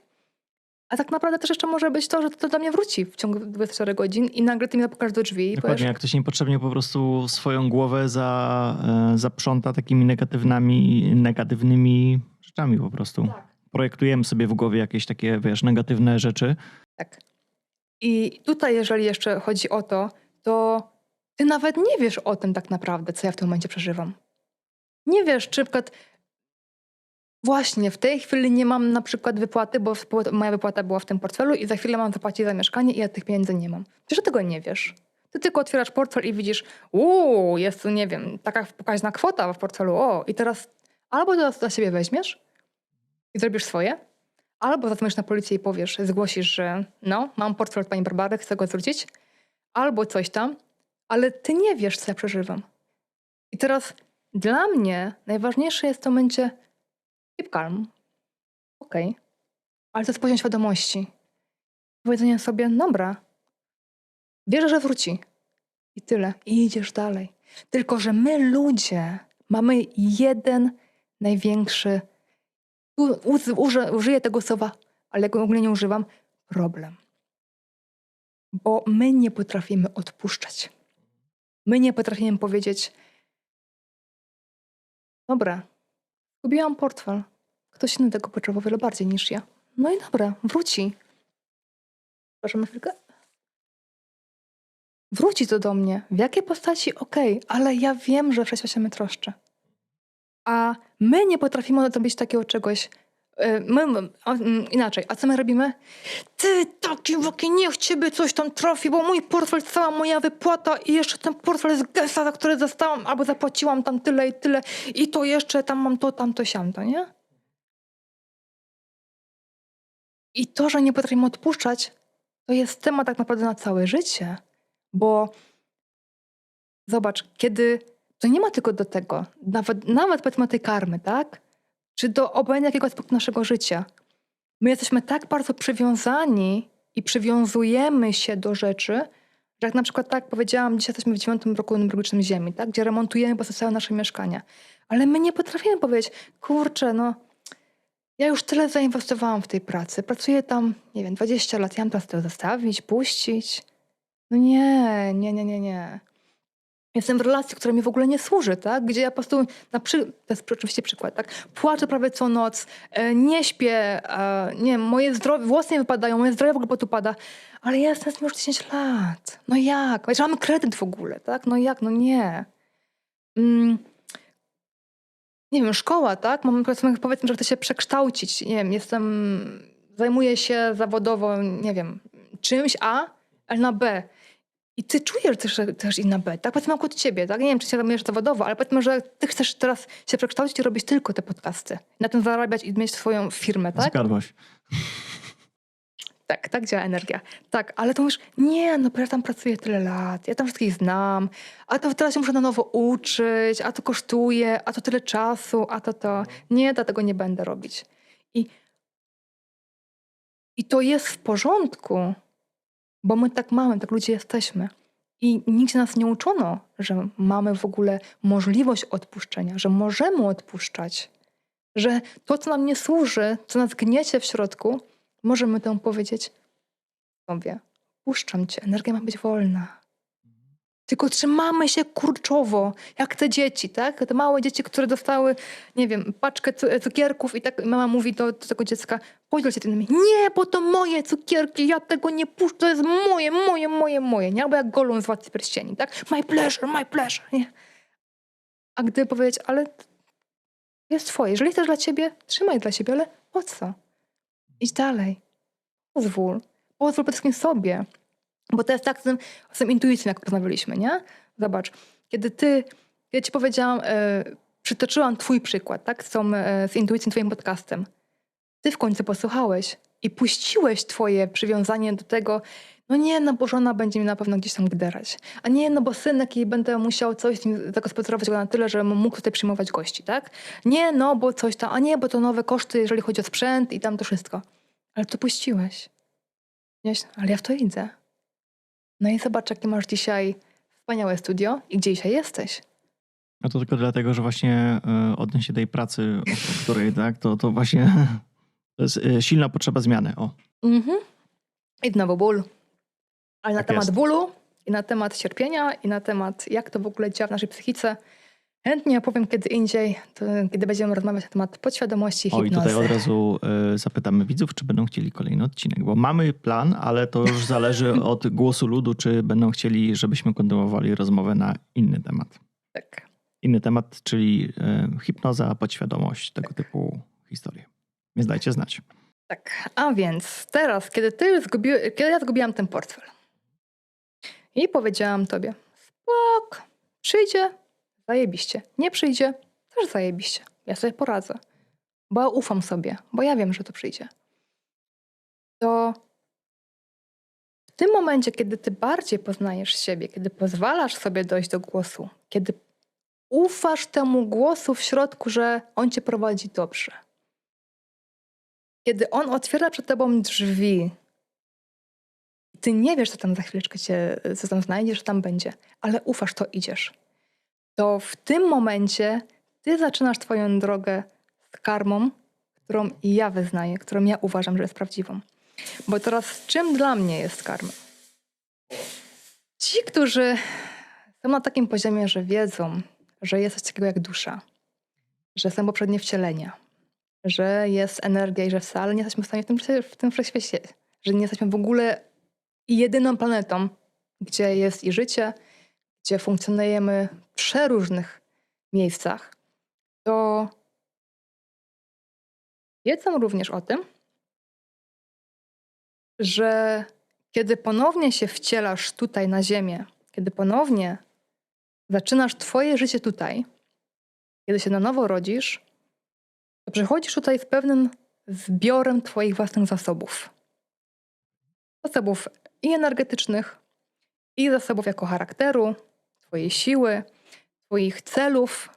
A tak naprawdę też jeszcze może być to, że to do mnie wróci w ciągu 24 godzin i nagle ty mi zapukasz do drzwi. Dokładnie, jak ktoś niepotrzebnie po prostu swoją głowę zaprząta takimi negatywnymi rzeczami po prostu. Tak. Projektujemy sobie w głowie jakieś takie, wiesz, negatywne rzeczy. Tak. I tutaj, jeżeli jeszcze chodzi o to ty nawet nie wiesz o tym tak naprawdę, co ja w tym momencie przeżywam. Nie wiesz, czy na przykład właśnie w tej chwili nie mam na przykład wypłaty, bo moja wypłata była w tym portfelu i za chwilę mam zapłacić za mieszkanie i ja tych pieniędzy nie mam. Przecież tego nie wiesz. Ty tylko otwierasz portfel i widzisz, jest tu, nie wiem, taka pokaźna kwota w portfelu, i teraz albo to dla siebie weźmiesz i zrobisz swoje, albo zadzwonisz na policję i powiesz, zgłosisz, że mam portfel od pani Barbary, chcę go zwrócić, albo coś tam, ale ty nie wiesz, co ja przeżywam. I teraz dla mnie najważniejsze jest w tym momencie keep calm. Okej. Ale to jest poziom świadomości. Powiedzenie sobie, dobra, wierzę, że wróci. I tyle. I idziesz dalej. Tylko, że my ludzie mamy jeden największy, użyję tego słowa, ale go w ogóle nie używam, problem. Bo my nie potrafimy odpuszczać. My nie potrafimy powiedzieć, dobra, zgubiłam portfel. Ktoś inny tego potrzebował wiele bardziej niż ja. No i dobra, wróci. Przepraszam na chwilkę. Wróci to do mnie. W jakiej postaci? Okej, ale ja wiem, że wszechświat się mnie troszczy. A my nie potrafimy zrobić takiego czegoś. Inaczej. A co my robimy? Ty taki, niech ciebie coś tam trafi, bo mój portfel, cała moja wypłata i jeszcze ten portfel z Gesa, za który dostałam albo zapłaciłam tam tyle i tyle i to jeszcze tam mam to, tamto, siamto, nie? I to, że nie potrafimy odpuszczać, to jest temat tak naprawdę na całe życie. Bo zobacz, kiedy to nie ma tylko do tego, nawet powiedzmy tej karmy, tak? Czy do obojętnie jakiego aspektu naszego życia. My jesteśmy tak bardzo przywiązani i przywiązujemy się do rzeczy, Że jak na przykład tak powiedziałam, dzisiaj jesteśmy w 9. roku numerologicznym Ziemi, tak? Gdzie remontujemy po prostu całe nasze mieszkania. Ale my nie potrafimy powiedzieć, kurczę, no ja już tyle zainwestowałam w tej pracy. Pracuję tam, nie wiem, 20 lat. Ja mam teraz to zostawić, puścić. No nie, nie, nie, nie, nie. Jestem w relacji, która mi w ogóle nie służy, tak? Gdzie ja po prostu, to jest oczywiście przykład, tak? Płaczę prawie co noc, nie śpię, nie wiem, moje zdrowie, włosy nie wypadają, moje zdrowie w ogóle potupada. Ale ja jestem z tym już 10 lat. No jak? Jeszcze mamy kredyt w ogóle, tak? No jak? No nie. Nie wiem, szkoła, tak? Powiedzmy, że chcę się przekształcić. Nie wiem, zajmuję się zawodowo, nie wiem, czymś A, ale na B. I ty czujesz też i na B, tak? Powiedzmy akurat ciebie, tak? Nie wiem, czy się zajmujesz zawodowo, ale powiedzmy, że ty chcesz teraz się przekształcić i robić tylko te podcasty. Na tym zarabiać i mieć swoją firmę, tak? Zgadłaś. Tak działa energia. Tak, ale to mówisz, nie, no bo ja tam pracuję tyle lat, ja tam wszystkich znam, a to teraz się muszę na nowo uczyć, a to kosztuje, a to tyle czasu, a to. Nie, dlatego nie będę robić. I to jest w porządku, bo my tak mamy, tak ludzie jesteśmy. I nigdzie nas nie uczono, że mamy w ogóle możliwość odpuszczenia, że możemy odpuszczać, że to, co nam nie służy, co nas gniecie w środku, możemy temu powiedzieć sobie, puszczam cię, energia ma być wolna. Tylko trzymamy się kurczowo, jak te dzieci, tak? Te małe dzieci, które dostały, nie wiem, paczkę cukierków i tak mama mówi do tego dziecka, podziel się tym. Nie, bo to moje cukierki, ja tego nie puszczę, to jest moje. Nie? Albo jak Gollum z Władcy Pierścieni, tak? My pleasure, nie? A gdy powiedzieć, ale jest twoje, jeżeli chcesz dla ciebie, trzymaj dla siebie, ale po co? Idź dalej. Pozwól przede wszystkim sobie. Bo to jest tak z tym intuicją, jak rozmawialiśmy, nie? Zobacz, kiedy ja ci powiedziałam, przytoczyłam twój przykład, tak? Z intuicją, twoim podcastem. Ty w końcu posłuchałeś i puściłeś twoje przywiązanie do tego, no nie, no bo żona będzie mi na pewno gdzieś tam gderać. A nie, no bo synek jej będę musiał coś z nim zagospodarować go na tyle, że mógł tutaj przyjmować gości, tak? Nie, no bo coś tam, a nie, bo to nowe koszty, jeżeli chodzi o sprzęt i tam to wszystko. Ale to puściłeś. Ale ja w to idę. No i zobacz, jakie masz dzisiaj wspaniałe studio i gdzie dzisiaj jesteś. A to tylko dlatego, że właśnie odnośnie tej pracy, o której, tak, to właśnie to jest silna potrzeba zmiany. O. I znowu ból. Ale na Tak temat jest. bólu i na temat cierpienia i na temat, jak to w ogóle działa w naszej psychice, chętnie opowiem kiedy indziej, kiedy będziemy rozmawiać na temat podświadomości i O, i hipnozy. tutaj od razu zapytamy widzów, czy będą chcieli kolejny odcinek, bo mamy plan, ale to już zależy od głosu ludu, czy będą chcieli, żebyśmy kontynuowali rozmowę na inny temat. Tak. Inny temat, czyli hipnoza, podświadomość, tego typu historie. Więc dajcie znać. Tak, a więc teraz, kiedy ja zgubiłam ten portfel i powiedziałam tobie, spok, przyjdzie, zajebiście, nie przyjdzie, też zajebiście, ja sobie poradzę, bo ja ufam sobie, bo ja wiem, że to przyjdzie. To w tym momencie, kiedy ty bardziej poznajesz siebie, kiedy pozwalasz sobie dojść do głosu, kiedy ufasz temu głosu w środku, że on cię prowadzi dobrze, kiedy on otwiera przed tobą drzwi, ty nie wiesz, co tam za chwileczkę co tam znajdziesz, co tam będzie, ale ufasz, to idziesz. To w tym momencie ty zaczynasz twoją drogę z karmą, którą ja wyznaję, którą ja uważam, że jest prawdziwą. Bo teraz czym dla mnie jest karma? Ci, którzy są na takim poziomie, że wiedzą, że jest coś takiego jak dusza, że są poprzednie wcielenia, że jest energia i że wcale nie jesteśmy w stanie w tym wszechświecie, że nie jesteśmy w ogóle jedyną planetą, gdzie jest i życie, gdzie funkcjonujemy w przeróżnych miejscach, to wiedzą również o tym, że kiedy ponownie się wcielasz tutaj na Ziemię, kiedy ponownie zaczynasz twoje życie tutaj, kiedy się na nowo rodzisz, to przychodzisz tutaj z pewnym zbiorem twoich własnych zasobów. Zasobów i energetycznych, i zasobów jako charakteru, twojej siły, twoich celów,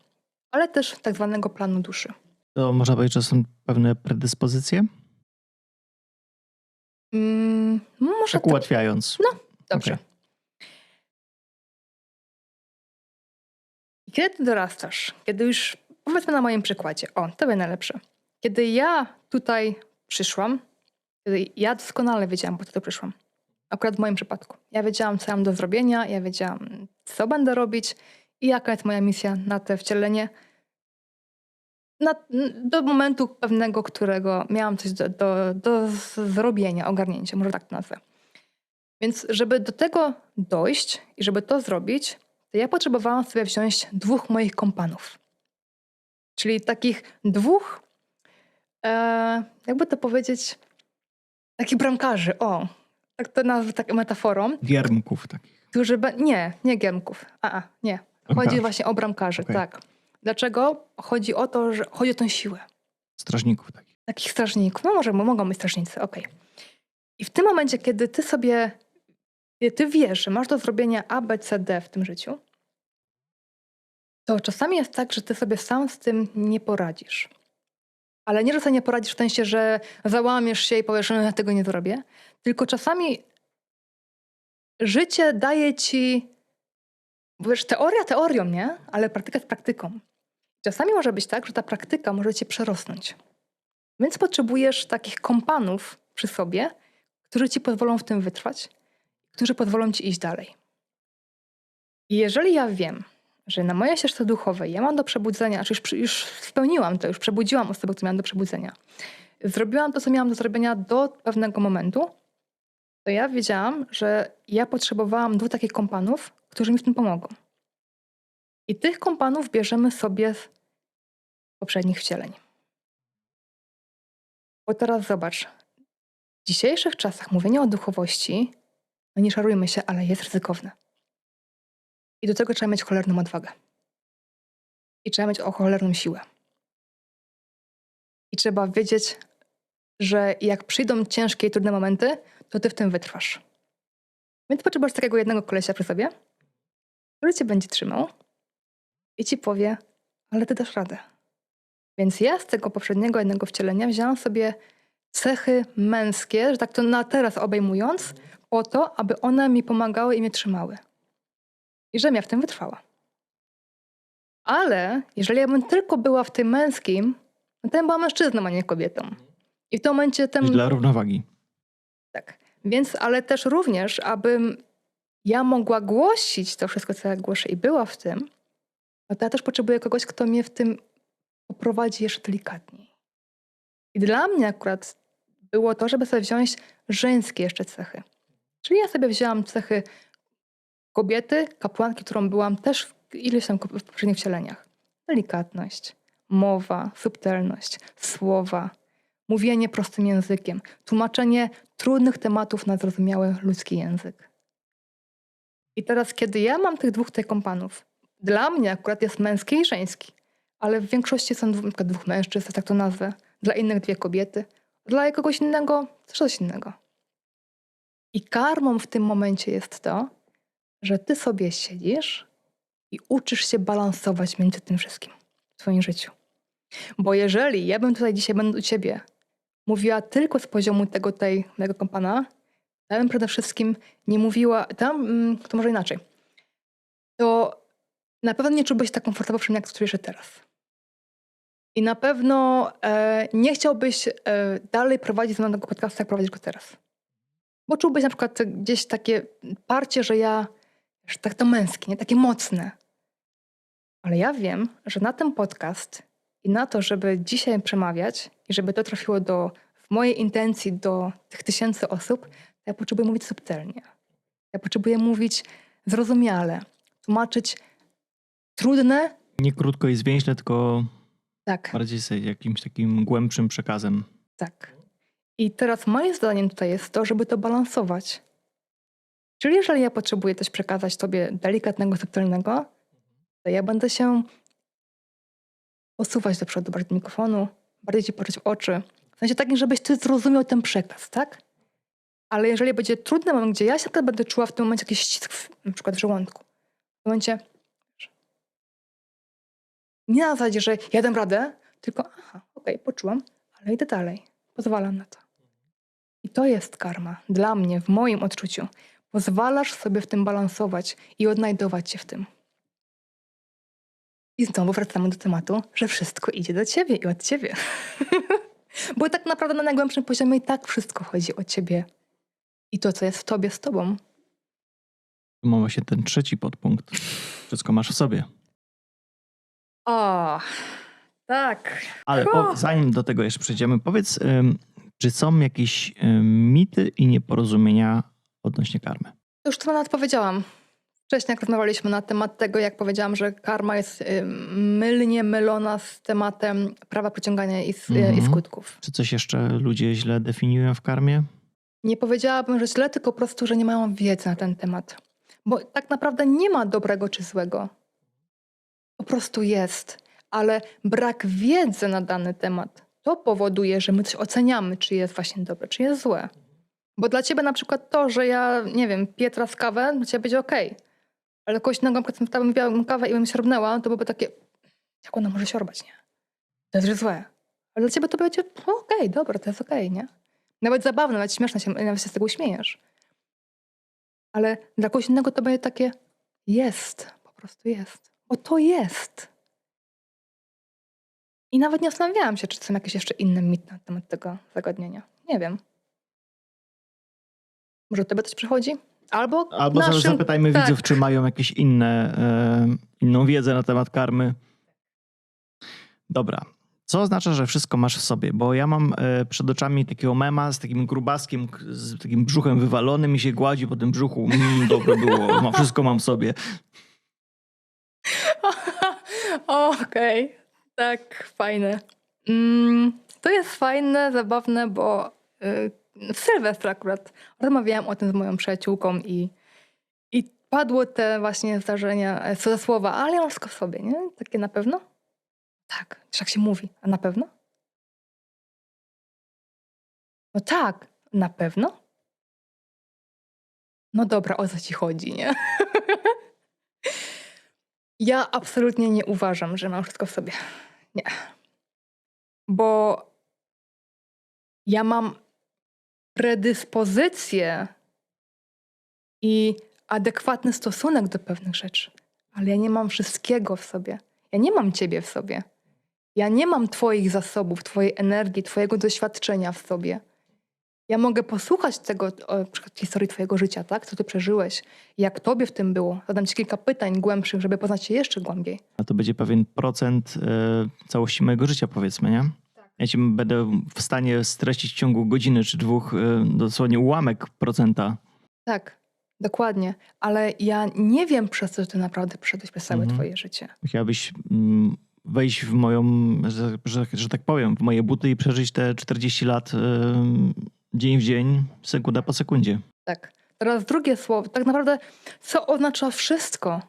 ale też tak zwanego planu duszy. To można powiedzieć, że są pewne predyspozycje? Może Tak ułatwiając. Dobrze. Okay. kiedy ty dorastasz, kiedy już, powiedzmy na moim przykładzie, to będzie najlepsze. Kiedy ja tutaj przyszłam, kiedy ja doskonale wiedziałam, po co tu przyszłam. Akurat w moim przypadku. Ja wiedziałam, co mam do zrobienia, ja wiedziałam, co będę robić i jaka jest moja misja na to wcielenie. Do momentu pewnego, którego miałam coś do zrobienia, ogarnięcia, może tak to nazwę. Więc żeby do tego dojść i żeby to zrobić, to ja potrzebowałam sobie wziąć 2 moich kompanów. Czyli takich 2, jakby to powiedzieć, takich bramkarzy, tak to nazwę tak metaforą. Giermków takich. Którzy nie giermków, nie. Chodzi Bramkarzy. właśnie o bramkarzy, Okej. tak. Dlaczego? Chodzi o to, że chodzi o tę siłę. Strażników takich. Takich strażników. No może mogą być strażnicy, okej. I w tym momencie, kiedy ty wiesz, że masz do zrobienia A, B, C, D w tym życiu, to czasami jest tak, że ty sobie sam z tym nie poradzisz. Ale nie, że sobie nie poradzisz w sensie, że załamiesz się i powiesz, że ja tego nie zrobię, tylko czasami życie daje ci, bo wiesz, teoria teorią, nie? Ale praktyka jest praktyką. Czasami może być tak, że ta praktyka może cię przerosnąć. Więc potrzebujesz takich kompanów przy sobie, którzy ci pozwolą w tym wytrwać, którzy pozwolą ci iść dalej. I jeżeli ja wiem, że na mojej ścieżce duchowej ja mam do przebudzenia, znaczy już spełniłam to, już przebudziłam osobę, którą miałam do przebudzenia, zrobiłam to, co miałam do zrobienia do pewnego momentu, to ja wiedziałam, że ja potrzebowałam 2 takich kompanów, którzy mi w tym pomogą. I tych kompanów bierzemy sobie z poprzednich wcieleń. Bo teraz zobacz, w dzisiejszych czasach mówienie o duchowości, no nie szarujmy się, ale jest ryzykowne. I do tego trzeba mieć cholerną odwagę. I trzeba mieć cholerną siłę. I trzeba wiedzieć, że jak przyjdą ciężkie i trudne momenty, to ty w tym wytrwasz. Więc potrzebujesz takiego jednego kolesia przy sobie, który cię będzie trzymał i ci powie, ale ty dasz radę. Więc ja z tego poprzedniego jednego wcielenia wzięłam sobie cechy męskie, że tak to na teraz obejmując, po to, aby one mi pomagały i mnie trzymały. I żebym ja w tym wytrwała. Ale jeżeli ja bym tylko była w tym męskim, no to ja była mężczyzną, a nie kobietą. I w tym momencie Coś dla równowagi. Tak. Więc, ale też również, abym ja mogła głosić to wszystko, co ja głoszę i była w tym, no to ja też potrzebuję kogoś, kto mnie w tym poprowadzi jeszcze delikatniej. I dla mnie akurat było to, żeby sobie wziąć żeńskie jeszcze cechy. Czyli ja sobie wzięłam cechy kobiety, kapłanki, którą byłam też w iluś tam w poprzednich wcieleniach. Delikatność, mowa, subtelność, słowa, mówienie prostym językiem, tłumaczenie trudnych tematów na zrozumiały ludzki język. I teraz, kiedy ja mam tych 2 tutaj kompanów, dla mnie akurat jest męski i żeński, ale w większości są 2 mężczyzn, tak to nazwę, dla innych 2 kobiety, dla kogoś innego coś innego. I karmą w tym momencie jest to, że ty sobie siedzisz i uczysz się balansować między tym wszystkim w swoim życiu. Bo jeżeli ja bym tutaj dzisiaj, będąc u ciebie, mówiła tylko z poziomu mojego kompana, ja bym przede wszystkim nie mówiła, to może inaczej, to na pewno nie czułbyś się tak komfortowo przy mnie, jak czujesz się teraz. I na pewno nie chciałbyś dalej prowadzić ze mną tego podcastu, jak prowadzisz go teraz. Bo czułbyś na przykład gdzieś takie parcie, że ja, że tak to męskie, nie takie mocne. Ale ja wiem, że na ten podcast i na to, żeby dzisiaj przemawiać i żeby to trafiło w mojej intencji do tych 1000 osób, to ja potrzebuję mówić subtelnie. Ja potrzebuję mówić zrozumiale, tłumaczyć trudne. Nie krótko i zwięźle, tylko Tak, bardziej z jakimś takim głębszym przekazem. tak. I teraz moim zadaniem tutaj jest to, żeby to balansować. Czyli jeżeli ja potrzebuję coś przekazać tobie delikatnego, subtelnego, to ja będę się posuwać do przodu bardziej do mikrofonu, bardziej ci patrzeć w oczy. W sensie takim, żebyś ty zrozumiał ten przekaz, tak? Ale jeżeli będzie trudny moment, gdzie ja się będę czuła w tym momencie jakiś ścisk, na przykład w żołądku, w tym momencie nie na zasadzie, że ja dam radę, tylko okej, poczułam, ale idę dalej. Pozwalam na to. I to jest karma. Dla mnie, w moim odczuciu. Pozwalasz sobie w tym balansować i odnajdować się w tym. I znowu wracamy do tematu, że wszystko idzie do ciebie i od ciebie. Bo tak naprawdę na najgłębszym poziomie i tak wszystko chodzi o ciebie. I to, co jest w tobie, z tobą. Tu mam właśnie ten trzeci podpunkt. Wszystko masz w sobie. O, tak. Ale zanim do tego jeszcze przejdziemy, powiedz, czy są jakieś mity i nieporozumienia odnośnie karmy? To już to nawet powiedziałam. Wcześniej, jak rozmawialiśmy na temat tego, jak powiedziałam, że karma jest mylnie mylona z tematem prawa przyciągania i skutków. Czy coś jeszcze ludzie źle definiują w karmie? Nie powiedziałabym, że źle, tylko po prostu, że nie mają wiedzy na ten temat. Bo tak naprawdę nie ma dobrego czy złego. Po prostu jest. Ale brak wiedzy na dany temat, to powoduje, że my coś oceniamy, czy jest właśnie dobre, czy jest złe. Bo dla ciebie na przykład to, że ja, nie wiem, piję teraz kawę, dla ciebie będzie okej. Ale kogoś innego, na wypiłam kawę i bym siorbnęła, to byłoby takie, jak ona może siorbać, nie? To jest złe. Ale dla ciebie to będzie okej, dobra, to jest okej, nie? Nawet zabawne, nawet śmieszne, nawet się z tego uśmiejesz. Ale dla kogoś innego to będzie takie, jest, po prostu jest. Bo to jest. I nawet nie zastanawiałam się, czy są jakieś jeszcze inne mity na temat tego zagadnienia. Nie wiem. Może do tobie coś przychodzi? Albo zapytajmy tak. widzów, czy mają jakieś inną wiedzę na temat karmy. Dobra. Co oznacza, że wszystko masz w sobie? Bo ja mam przed oczami takiego mema z takim grubaskiem, z takim brzuchem wywalonym i się gładzi po tym brzuchu. Dobre było, wszystko mam w sobie. Okej. Tak, fajne. To jest fajne, zabawne, bo w Sylwestra akurat rozmawiałam o tym z moją przyjaciółką i padło te właśnie zdarzenia, co za słowa, ale ja mam wszystko w sobie, nie? Takie na pewno? Tak, tak się mówi. A na pewno? No tak, na pewno? No dobra, o co ci chodzi, nie? Ja absolutnie nie uważam, że mam wszystko w sobie. Nie. Bo ja mam predyspozycję i adekwatny stosunek do pewnych rzeczy, ale ja nie mam wszystkiego w sobie. Ja nie mam ciebie w sobie. Ja nie mam twoich zasobów, twojej energii, twojego doświadczenia w sobie. Ja mogę posłuchać tego, na przykład historii twojego życia, tak? Co ty przeżyłeś, jak tobie w tym było. Zadam ci kilka pytań głębszych, żeby poznać się jeszcze głębiej. A to będzie pewien procent całości mojego życia, powiedzmy, nie? Tak. Ja ci będę w stanie streścić w ciągu godziny czy dwóch dosłownie ułamek procenta. Tak, dokładnie. Ale ja nie wiem, przez co ty naprawdę przeszedłeś przez całe twoje życie. Chciałabyś wejść w moją, że tak powiem, w moje buty i przeżyć te 40 lat dzień w dzień, sekunda po sekundzie. Tak. Teraz drugie słowo. Tak naprawdę, co oznacza wszystko?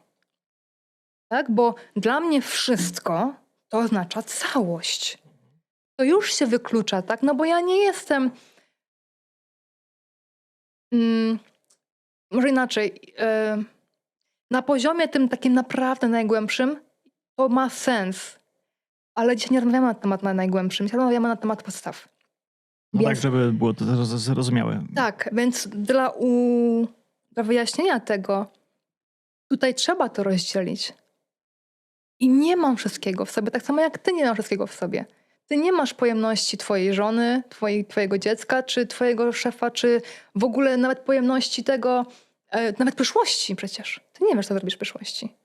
Tak? Bo dla mnie wszystko to oznacza całość. To już się wyklucza, tak? No bo ja nie jestem... może inaczej. Na poziomie tym takim naprawdę najgłębszym to ma sens. Ale dzisiaj nie rozmawiamy na temat najgłębszym. Dzisiaj rozmawiamy na temat podstaw. No więc, tak, żeby było to zrozumiałe. Tak, więc dla wyjaśnienia tego tutaj trzeba to rozdzielić. I nie mam wszystkiego w sobie, tak samo jak ty nie masz wszystkiego w sobie. Ty nie masz pojemności twojej żony, twojego dziecka, czy twojego szefa, czy w ogóle nawet pojemności tego, nawet przyszłości przecież. Ty nie wiesz, co zrobisz w przyszłości.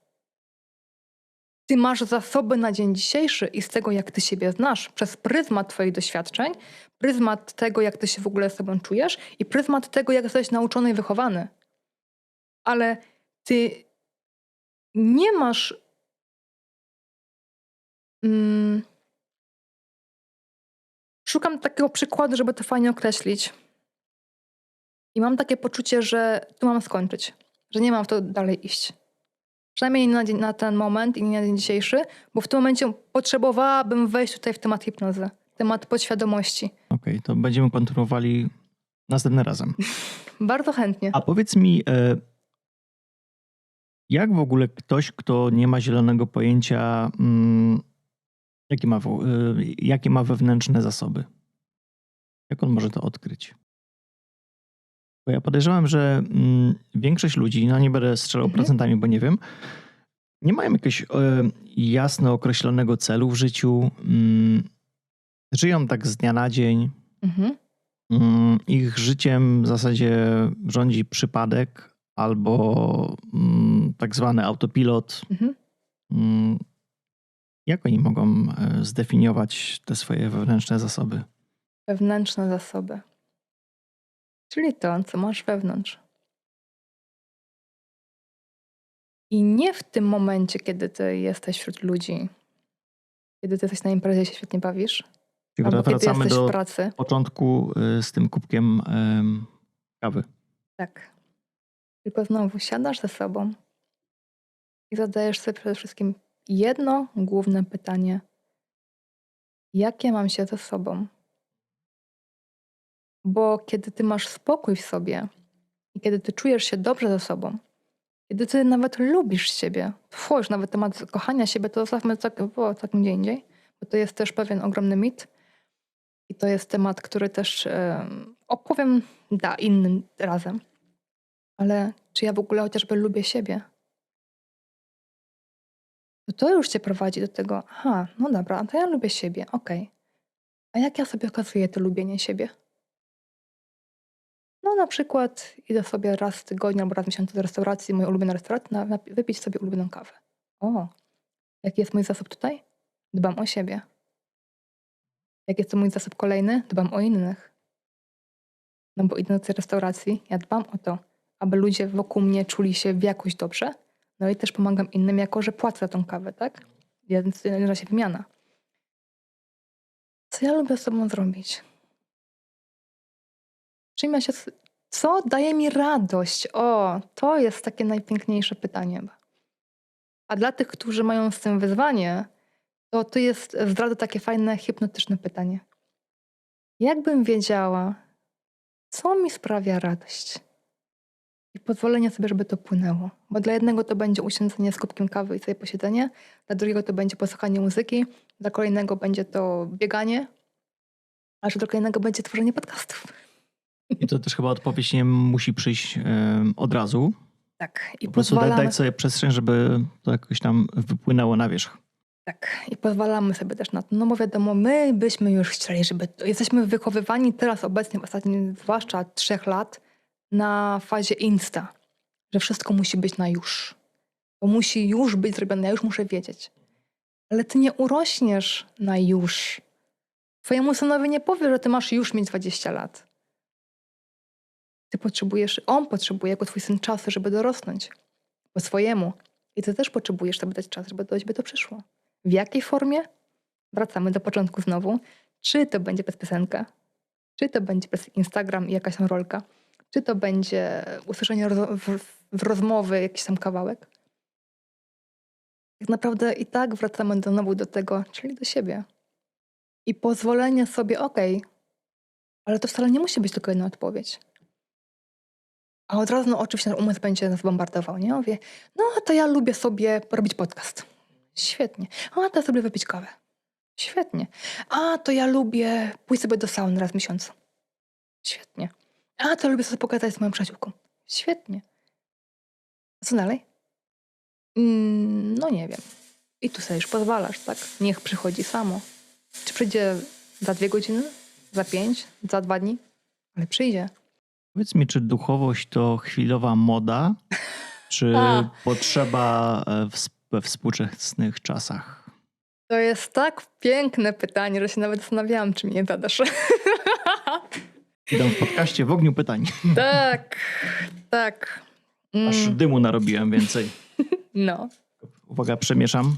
Ty masz zasoby na dzień dzisiejszy i z tego, jak ty siebie znasz, przez pryzmat twoich doświadczeń, pryzmat tego, jak ty się w ogóle z sobą czujesz i pryzmat tego, jak jesteś nauczony i wychowany. Ale ty nie masz... Szukam takiego przykładu, żeby to fajnie określić. I mam takie poczucie, że tu mam skończyć. Że nie mam w to dalej iść. Przynajmniej na ten moment i nie na dzień dzisiejszy, bo w tym momencie potrzebowałabym wejść tutaj w temat hipnozy. Temat podświadomości. Okej, to będziemy kontynuowali następnym razem. Bardzo chętnie. A powiedz mi, jak w ogóle ktoś, kto nie ma zielonego pojęcia, jakie ma wewnętrzne zasoby? Jak on może to odkryć? Bo ja podejrzewam, że większość ludzi, no nie będę strzelał procentami, bo nie wiem, nie mają jakiegoś jasno określonego celu w życiu. Żyją tak z dnia na dzień. Mhm. Ich życiem w zasadzie rządzi przypadek albo tak zwany autopilot. Mhm. Jak oni mogą zdefiniować te swoje wewnętrzne zasoby? Wewnętrzne zasoby. Czyli to, co masz wewnątrz. I nie w tym momencie, kiedy ty jesteś wśród ludzi, kiedy ty jesteś na imprezie i się świetnie bawisz, Czyli albo kiedy wracamy jesteś w do pracy. początku z tym kubkiem kawy. Tak. Tylko znowu siadasz ze sobą i zadajesz sobie przede wszystkim jedno główne pytanie. Jak ja mam się ze sobą? Bo kiedy ty masz spokój w sobie i kiedy ty czujesz się dobrze ze sobą, kiedy ty nawet lubisz siebie, już nawet temat kochania siebie, to zostawmy takim gdzie indziej, bo to jest też pewien ogromny mit i to jest temat, który też opowiem innym razem. Ale czy ja w ogóle chociażby lubię siebie? To już cię prowadzi do tego, aha, no dobra, to ja lubię siebie, okej. A jak ja sobie okazuję to lubienie siebie? No na przykład idę sobie raz w tygodniu albo raz w miesiącu do restauracji, mojej ulubionej restauracji, wypić sobie ulubioną kawę. O, jaki jest mój zasób tutaj? Dbam o siebie. Jaki jest to mój zasób kolejny? Dbam o innych. No bo idąc do tej restauracji, ja dbam o to, aby ludzie wokół mnie czuli się jakoś dobrze. No i też pomagam innym, jako że płacę za tą kawę, tak? Więc nazywa się wymiana. Co ja lubię z sobą zrobić? Czym ja się... Co daje mi radość? O, to jest takie najpiękniejsze pytanie. A dla tych, którzy mają z tym wyzwanie, to jest zdrada takie fajne, hipnotyczne pytanie. Jakbym wiedziała, co mi sprawia radość? I pozwolenie sobie, żeby to płynęło. Bo dla jednego to będzie usiądzenie z kubkiem kawy i sobie posiedzenie, dla drugiego to będzie posłuchanie muzyki, dla kolejnego będzie to bieganie, a że dla kolejnego będzie tworzenie podcastów. I to też chyba odpowiedź nie musi przyjść od razu. Tak. I Po prostu dać sobie przestrzeń, żeby to jakoś tam wypłynęło na wierzch. Tak. I pozwalamy sobie też na to. No bo wiadomo, my byśmy już chcieli, żeby... Jesteśmy wychowywani teraz obecnie, w ostatnich zwłaszcza 3 lat, na fazie insta. Że wszystko musi być na już. Bo musi już być zrobione, ja już muszę wiedzieć. Ale ty nie urośniesz na już. Twojemu synowi nie powie, że ty masz już mieć 20 lat. On potrzebuje jako twój syn czasu, żeby dorosnąć. Po swojemu. I ty też potrzebujesz sobie dać czas, żeby do ciebie to przyszło. W jakiej formie? Wracamy do początku znowu. Czy to będzie przez piosenkę? Czy to będzie przez Instagram i jakaś tam rolka? Czy to będzie usłyszenie w rozmowy jakiś tam kawałek? Tak naprawdę i tak wracamy znowu do tego, czyli do siebie. I pozwolenie sobie, ale to wcale nie musi być tylko jedna odpowiedź. A od razu oczywiście nasz umysł będzie nas bombardował, nie? Mówię, no to ja lubię sobie robić podcast. Świetnie. A to ja sobie wypić kawę. Świetnie. A to ja lubię pójść sobie do sauny raz w miesiącu. Świetnie. A to lubię sobie pogadać z moją przyjaciółką. Świetnie. A co dalej? No nie wiem. I tu sobie już pozwalasz, tak? Niech przychodzi samo. Czy przyjdzie za 2 godziny? Za 5? Za 2 dni? Ale przyjdzie. Powiedz mi, czy duchowość to chwilowa moda, czy potrzeba we współczesnych czasach? To jest tak piękne pytanie, że się nawet zastanawiałam, czy mnie nie zadasz. Witam w podcaście w ogniu pytań. Tak. Aż dymu narobiłem więcej. No. Uwaga, przemieszam.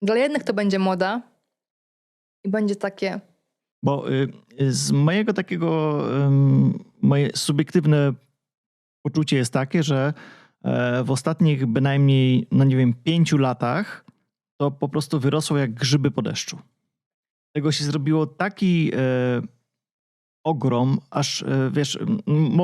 Dla jednych to będzie moda i będzie takie... Bo z mojego takiego, moje subiektywne poczucie jest takie, że w ostatnich bynajmniej, 5 latach to po prostu wyrosło jak grzyby po deszczu. Tego się zrobiło taki ogrom, aż wiesz,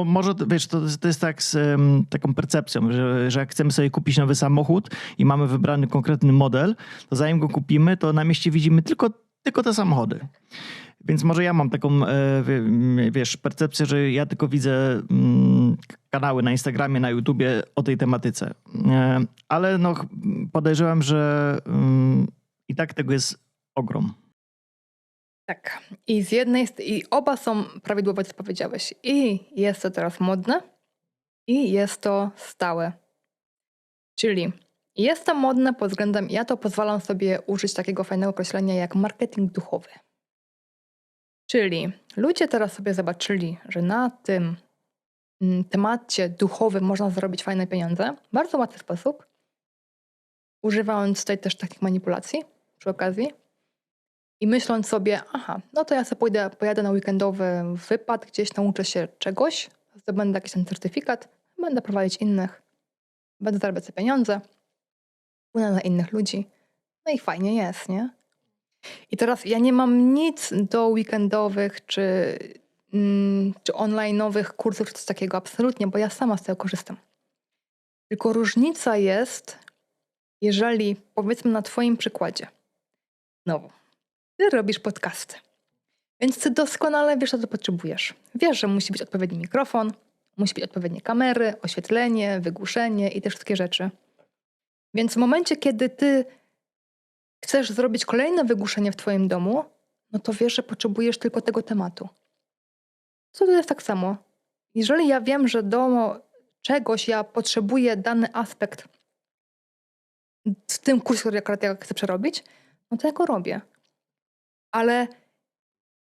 może wiesz, to jest tak z taką percepcją, że jak chcemy sobie kupić nowy samochód i mamy wybrany konkretny model, to zanim go kupimy, to na mieście widzimy tylko te samochody. Więc może ja mam taką, wiesz, percepcję, że ja tylko widzę kanały na Instagramie, na YouTubie o tej tematyce. Ale no, podejrzewam, że i tak tego jest ogrom. Tak. I oba są prawidłowe, co powiedziałeś. I jest to teraz modne, i jest to stałe. Czyli jest to modne pod względem, ja to pozwalam sobie użyć takiego fajnego określenia jak marketing duchowy. Czyli ludzie teraz sobie zobaczyli, że na tym temacie duchowym można zarobić fajne pieniądze w bardzo łatwy sposób, używając tutaj też takich manipulacji przy okazji i myśląc sobie, aha, no to ja sobie pojadę na weekendowy wypad, gdzieś nauczę się czegoś, zdobędę jakiś ten certyfikat, będę prowadzić innych, będę zarabiać sobie pieniądze, wpłynę na innych ludzi, no i fajnie jest, nie? I teraz ja nie mam nic do weekendowych czy online'owych kursów czy coś takiego, absolutnie, bo ja sama z tego korzystam. Tylko różnica jest, jeżeli powiedzmy na twoim przykładzie, znowu, ty robisz podcasty, więc ty doskonale wiesz, co potrzebujesz. Wiesz, że musi być odpowiedni mikrofon, musi być odpowiednie kamery, oświetlenie, wygłuszenie i te wszystkie rzeczy. Więc w momencie, kiedy ty chcesz zrobić kolejne wygłuszenie w twoim domu, no to wiesz, że potrzebujesz tylko tego tematu. Co to jest tak samo? Jeżeli ja wiem, że do czegoś ja potrzebuję dany aspekt w tym kursie, który akurat ja chcę przerobić, no to ja go robię. Ale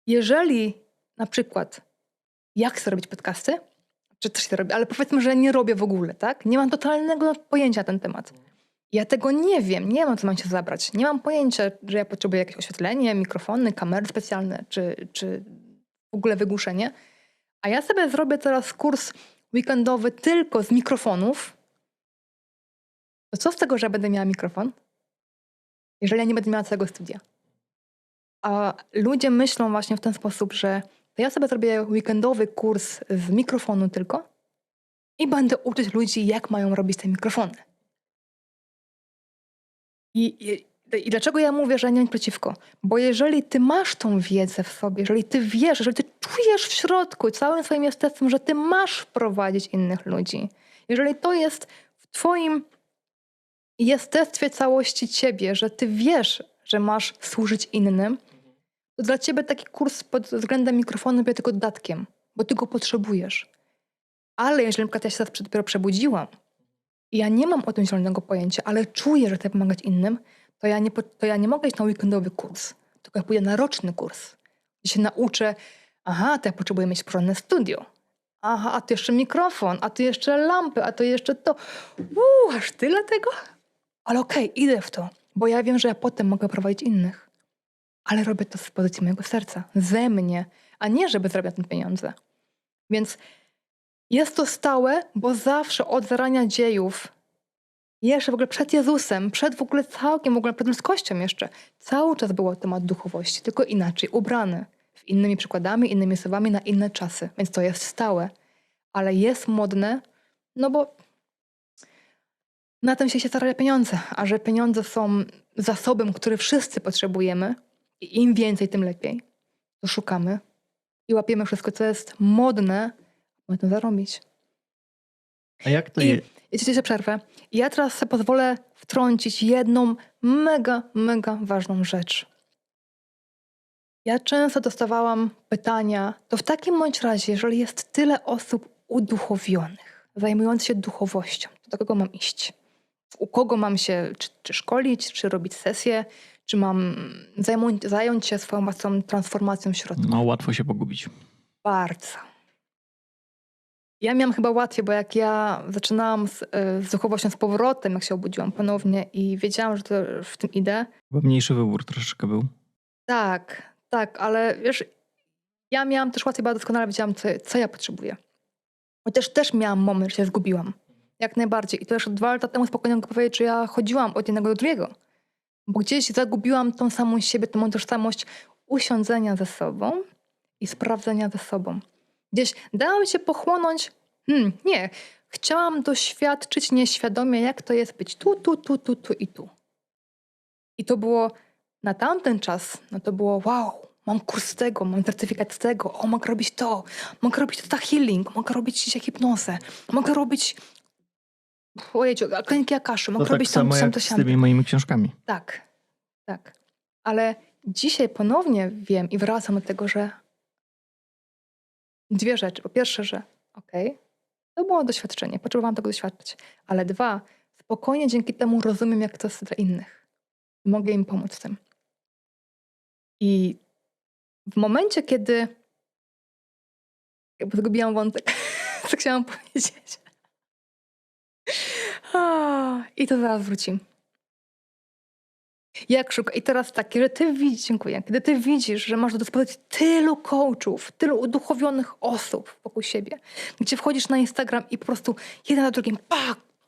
jeżeli na przykład ja chcę robić podcasty, czy coś robię, ale powiedzmy, że nie robię w ogóle, tak? Nie mam totalnego pojęcia na ten temat. Ja tego nie wiem, nie mam co mam się zabrać. Nie mam pojęcia, że ja potrzebuję jakieś oświetlenie, mikrofony, kamery specjalne, czy w ogóle wygłuszenie. A ja sobie zrobię teraz kurs weekendowy tylko z mikrofonów. To co z tego, że ja będę miała mikrofon, jeżeli ja nie będę miała całego studia? A ludzie myślą właśnie w ten sposób, że to ja sobie zrobię weekendowy kurs z mikrofonu tylko i będę uczyć ludzi, jak mają robić te mikrofony. I dlaczego ja mówię, że nie mam przeciwko? Bo jeżeli ty masz tą wiedzę w sobie, jeżeli ty wiesz, jeżeli ty czujesz w środku całym swoim jestestwem, że ty masz wprowadzić innych ludzi, jeżeli to jest w twoim jestestwie całości ciebie, że ty wiesz, że masz służyć innym, to dla ciebie taki kurs pod względem mikrofonu będzie tylko dodatkiem, bo ty go potrzebujesz. Ale jeżeli na przykład ja się teraz dopiero przebudziłam i ja nie mam o tym zielonego pojęcia, ale czuję, że chcę pomagać innym, to ja nie mogę iść na weekendowy kurs, tylko ja pójdę na roczny kurs, gdzie się nauczę, aha, to ja potrzebuję mieć porządne studio, aha, a tu jeszcze mikrofon, a tu jeszcze lampy, a tu jeszcze to. Aż tyle tego? Ale okej, idę w to, bo ja wiem, że ja potem mogę prowadzić innych. Ale robię to z pozycji mojego serca, ze mnie, a nie żeby zarabiać na tym pieniądze. Więc jest to stałe, bo zawsze od zarania dziejów, jeszcze w ogóle przed Jezusem, przed w ogóle całkiem, w ogóle przed ludzkością jeszcze, cały czas był temat duchowości, tylko inaczej ubrany, w innymi przykładami, innymi słowami, na inne czasy. Więc to jest stałe, ale jest modne, no bo na tym się zarabia pieniądze, a że pieniądze są zasobem, który wszyscy potrzebujemy i im więcej, tym lepiej, to szukamy i łapiemy wszystko, co jest modne, aby na tym zarobić. A jak to I jest? jeśli się przerwę, ja teraz sobie pozwolę wtrącić jedną mega ważną rzecz. Ja często dostawałam pytania, to w takim bądź razie, jeżeli jest tyle osób uduchowionych, zajmujących się duchowością, to do kogo mam iść? U kogo mam się czy szkolić, czy robić sesje, czy mam zająć się swoją własną transformacją w środku? No, łatwo się pogubić. Bardzo. Ja miałam chyba łatwiej, bo jak ja zaczynałam z duchowością z powrotem, jak się obudziłam ponownie i wiedziałam, że to w tym idę. Chyba mniejszy wybór troszeczkę był. Tak, ale wiesz, ja miałam też łatwiej, bo ja doskonale wiedziałam, co ja potrzebuję. Chociaż też miałam moment, że się zgubiłam. Jak najbardziej. I to już 2 lata temu spokojnie mogę powiedzieć, że ja chodziłam od jednego do drugiego. Bo gdzieś zagubiłam tą samą siebie, tą tożsamość usiądzenia ze sobą i sprawdzenia ze sobą. Gdzieś dałam się pochłonąć. Nie. Chciałam doświadczyć nieświadomie, jak to jest być tu i tu. I to było na tamten czas, no to było wow, mam kurs tego, mam certyfikat z tego, o, mogę robić to, mogę robić teta healing, mogę robić dzisiaj hipnozę, mogę robić kliniki Akaszy, To mogę tak robić tam, samo tam, jak to z siam. tymi moimi książkami. Tak, tak. Ale dzisiaj ponownie wiem i wracam do tego, że dwie rzeczy. Po pierwsze, że okej, to było doświadczenie, potrzebowałam tego doświadczyć. Ale dwa, spokojnie dzięki temu rozumiem, jak to jest dla innych. Mogę im pomóc w tym. I w momencie, kiedy jakby zgubiłam wątek, co chciałam powiedzieć. I to zaraz wrócim. Jak szukać? I teraz tak, kiedy ty widzisz, dziękuję, kiedy ty widzisz, że masz do dyspozycji tylu coachów, tylu uduchowionych osób wokół siebie, gdzie wchodzisz na Instagram i po prostu jeden na drugim,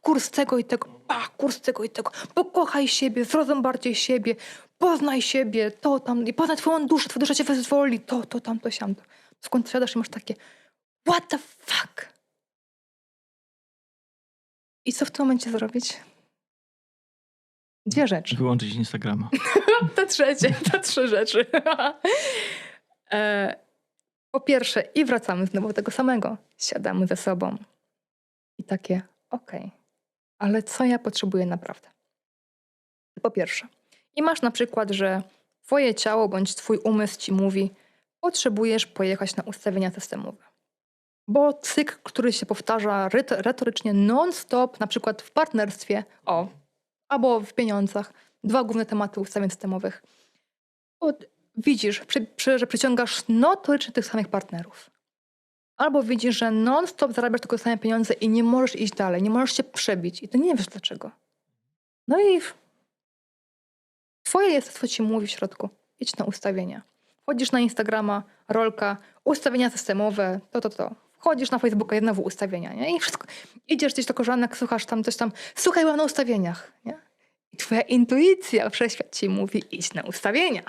kurs tego i tego, kurs tego i tego, pokochaj siebie, zrozum bardziej siebie, poznaj siebie, to tam, i poznaj twoją duszę, twoja dusza cię wyzwoli, to, tam, to, siam. Skąd siadasz i masz takie, what the fuck? I co w tym momencie zrobić? Dwie rzeczy. Wyłączyć Instagrama. To trzecie, to trzy rzeczy. Po pierwsze, i wracamy znowu do tego samego. Siadamy ze sobą. I takie, okej, ale co ja potrzebuję naprawdę? Po pierwsze. I masz na przykład, że twoje ciało bądź twój umysł ci mówi, potrzebujesz pojechać na ustawienia systemowe. Bo cykl, który się powtarza retorycznie non-stop, na przykład w partnerstwie, albo w pieniądzach, dwa główne tematy ustawień systemowych. Widzisz, że przyciągasz notorycznie tych samych partnerów. Albo widzisz, że non-stop zarabiasz tylko same pieniądze i nie możesz iść dalej, nie możesz się przebić. I to nie wiesz dlaczego. No i twoje jest, co ci mówi w środku. Idź na ustawienia. Wchodzisz na Instagrama, rolka, ustawienia systemowe, to. Wchodzisz na Facebooka, znowu ustawienia, nie? I wszystko. Idziesz gdzieś do koleżanek, słuchasz tam coś tam. Słuchaj, byłam na ustawieniach, nie? I twoja intuicja, wszechświat ci mówi, idź na ustawienia.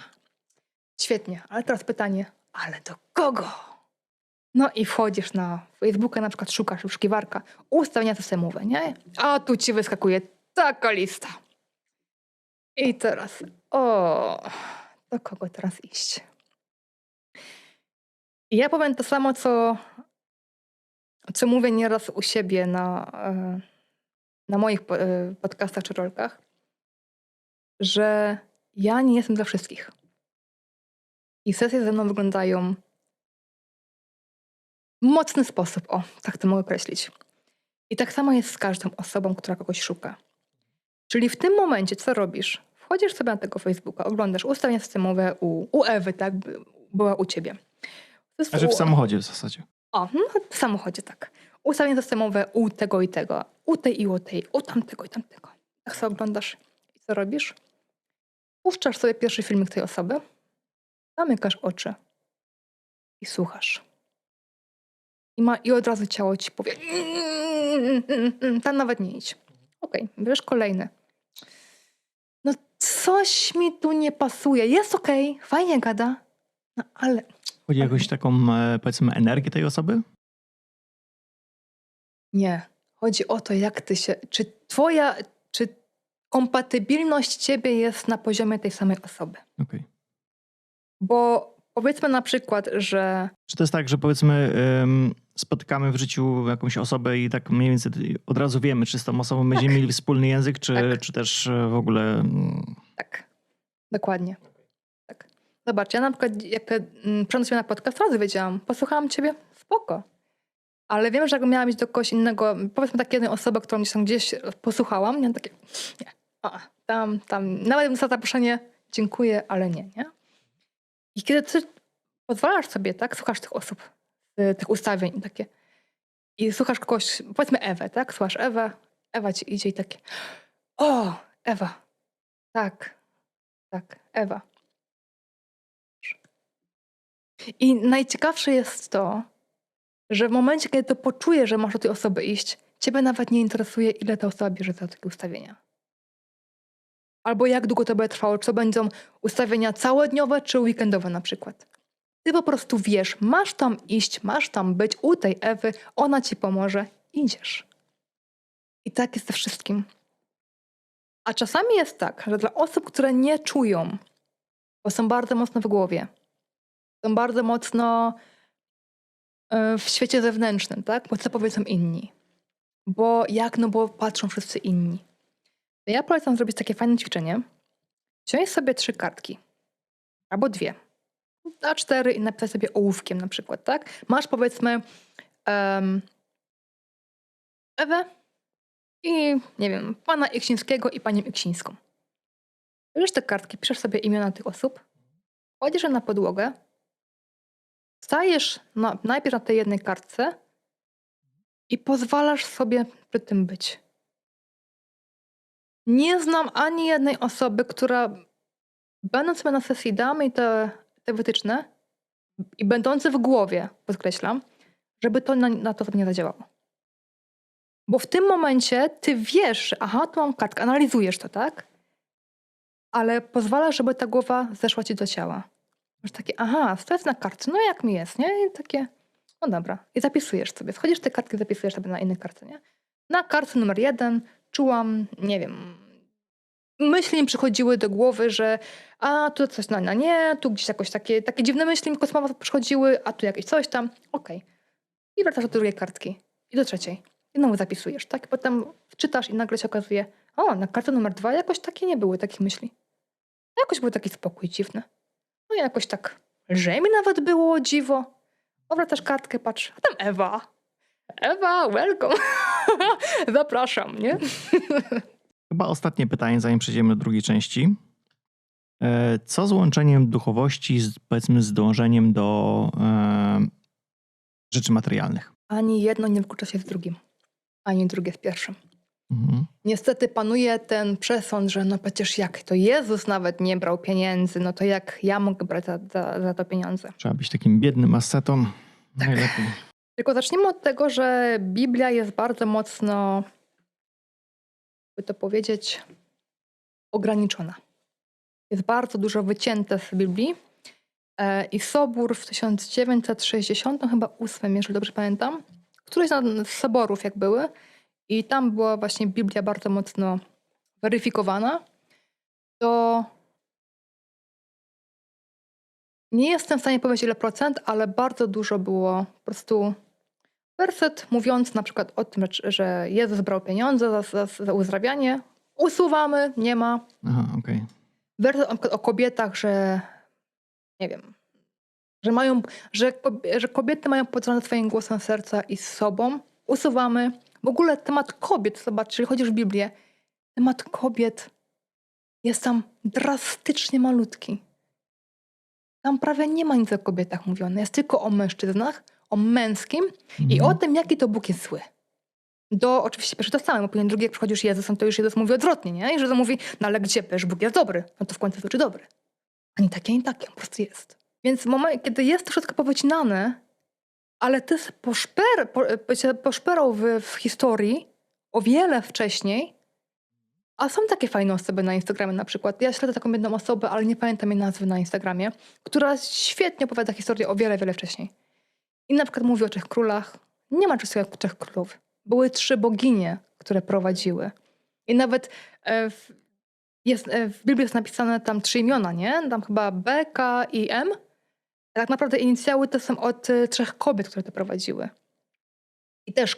Świetnie, ale teraz pytanie, ale do kogo? No i wchodzisz na Facebooka, na przykład szukasz wyszukiwarka, ustawienia systemowe, nie? A tu ci wyskakuje taka lista. I teraz, do kogo teraz iść? I ja powiem to samo, co mówię nieraz u siebie na moich podcastach czy rolkach, że ja nie jestem dla wszystkich. I sesje ze mną wyglądają w mocny sposób. Tak to mogę określić. I tak samo jest z każdą osobą, która kogoś szuka. Czyli w tym momencie co robisz? Wchodzisz sobie na tego Facebooka, oglądasz ustawienia systemowe u Ewy, tak? Była u ciebie. Znaczy w samochodzie w zasadzie. W samochodzie, tak. Ustawienia systemowe u tego i tego, u tej i u tej, u tamtego i tamtego. Tak sobie oglądasz i co robisz? Puszczasz sobie pierwszy filmik tej osoby, zamykasz oczy i słuchasz. I od razu ciało ci powie, tam nawet nie idź. Okej, bierzesz kolejny. No coś mi tu nie pasuje. Jest okej, fajnie gada, no ale... Chodzi o jakąś taką, powiedzmy, energię tej osoby? Nie. Chodzi o to, jak ty się... Czy kompatybilność ciebie jest na poziomie tej samej osoby. Okej. Bo powiedzmy na przykład, że... Czy to jest tak, że powiedzmy spotykamy w życiu jakąś osobę i tak mniej więcej od razu wiemy, czy z tą osobą będziemy mieli wspólny język, czy też w ogóle... Tak, dokładnie. Tak. Zobacz, ja na przykład jak przenosiłam na podcast, razu wiedziałam, posłuchałam ciebie, spoko. Ale wiem, że jak miałam iść do kogoś innego, powiedzmy tak jednej osoby, którą gdzieś posłuchałam, nie, takie, nie, tam, nawet za zaproszenie dziękuję, ale nie. I kiedy ty pozwalasz sobie, tak, słuchasz tych osób, tych ustawień i takie, i słuchasz kogoś, powiedzmy Ewę, tak, słuchasz Ewę, Ewa ci idzie i takie, Ewa, tak, Ewa. I najciekawsze jest to, że w momencie, kiedy to poczujesz, że masz do tej osoby iść, ciebie nawet nie interesuje, ile ta osoba bierze za takie ustawienia. Albo jak długo to będzie trwało, czy to będą ustawienia całodniowe, czy weekendowe na przykład. Ty po prostu wiesz, masz tam iść, masz tam być u tej Ewy, ona ci pomoże, idziesz. I tak jest ze wszystkim. A czasami jest tak, że dla osób, które nie czują, bo są bardzo mocno w głowie, Są bardzo mocno w świecie zewnętrznym, tak? Bo co powiedzą inni? Bo jak? No bo patrzą wszyscy inni. To ja polecam zrobić takie fajne ćwiczenie. Wziąć sobie 3 kartki. Albo 2. A4 i napisać sobie ołówkiem na przykład, tak? Masz powiedzmy Ewę i nie wiem, pana Iksińskiego i panią Iksińską. Bierzesz te kartki, piszesz sobie imiona tych osób, kładziesz je na podłogę, stajesz najpierw na tej jednej kartce i pozwalasz sobie przy tym być. Nie znam ani jednej osoby, która będąc sobie na sesji damy i te wytyczne i będące w głowie, podkreślam, żeby to na to nie zadziałało. Bo w tym momencie ty wiesz, że aha, tu mam kartkę, analizujesz to, tak? Ale pozwalasz, żeby ta głowa zeszła ci do ciała. Masz takie, aha, stoję na kartce, no jak mi jest, nie? I takie, no dobra. I zapisujesz sobie. Wchodzisz te kartki, zapisujesz sobie na innej kartce, nie? Na kartce numer 1 czułam, nie wiem, myśli mi przychodziły do głowy, że a tu coś na nie, tu gdzieś jakoś takie dziwne myśli mi kosmowo przychodziły, a tu jakieś coś tam. Okej. I wracasz do drugiej kartki i do trzeciej. I znowu zapisujesz, tak? Potem czytasz i nagle się okazuje, o, na kartce numer 2 jakoś takie nie były takich myśli. Jakoś był taki spokój dziwny. No i jakoś tak lżej mi nawet było, o dziwo. Powracasz kartkę, patrz, a tam Ewa. Ewa, welcome. Zapraszam, nie? Chyba ostatnie pytanie, zanim przejdziemy do drugiej części. Co z łączeniem duchowości, powiedzmy, z dążeniem do rzeczy materialnych? Ani jedno nie wyklucza się z drugim, ani drugie z pierwszym. Mhm. Niestety panuje ten przesąd, że no przecież jak to Jezus nawet nie brał pieniędzy, no to jak ja mogę brać za to pieniądze? Trzeba być takim biednym ascetą. Najlepiej. Tylko zacznijmy od tego, że Biblia jest bardzo mocno, by to powiedzieć, ograniczona. Jest bardzo dużo wycięte z Biblii. I Sobór w 1968, jeżeli dobrze pamiętam, któryś z soborów jak były, i tam była właśnie Biblia bardzo mocno weryfikowana, to nie jestem w stanie powiedzieć ile procent, ale bardzo dużo było po prostu werset mówiący na przykład o tym, że Jezus brał pieniądze za uzdrawianie. Usuwamy, nie ma. Aha, okej. Werset na przykład o kobietach, że nie wiem, że kobiety mają podzieloне swoim głosem serca i z sobą. Usuwamy. W ogóle temat kobiet, zobacz, jeżeli chodzisz w Biblię, temat kobiet jest tam drastycznie malutki. Tam prawie nie ma nic o kobietach mówione. Jest tylko o mężczyznach, o męskim i o tym, jaki to Bóg jest zły. Oczywiście pierwszy to samo, później drugi, jak przychodzisz Jezusem, to już Jezus mówi odwrotnie, nie? I Jezus mówi, no ale gdzie? Przecież Bóg jest dobry. No to w końcu znaczy dobry. Ani takie, on po prostu jest. Więc w momencie, kiedy jest to wszystko powycinane, ale ty poszperał w historii o wiele wcześniej, a są takie fajne osoby na Instagramie na przykład. Ja śledzę taką jedną osobę, ale nie pamiętam jej nazwy na Instagramie, która świetnie opowiada historię o wiele, wiele wcześniej. I na przykład mówi o 3 królach. Nie ma czegoś jak 3 królów. Były 3 boginie, które prowadziły. I nawet w Biblii jest napisane tam 3 imiona, nie? Tam chyba B, K i M. Tak naprawdę inicjały to są od 3 kobiet, które to prowadziły. I też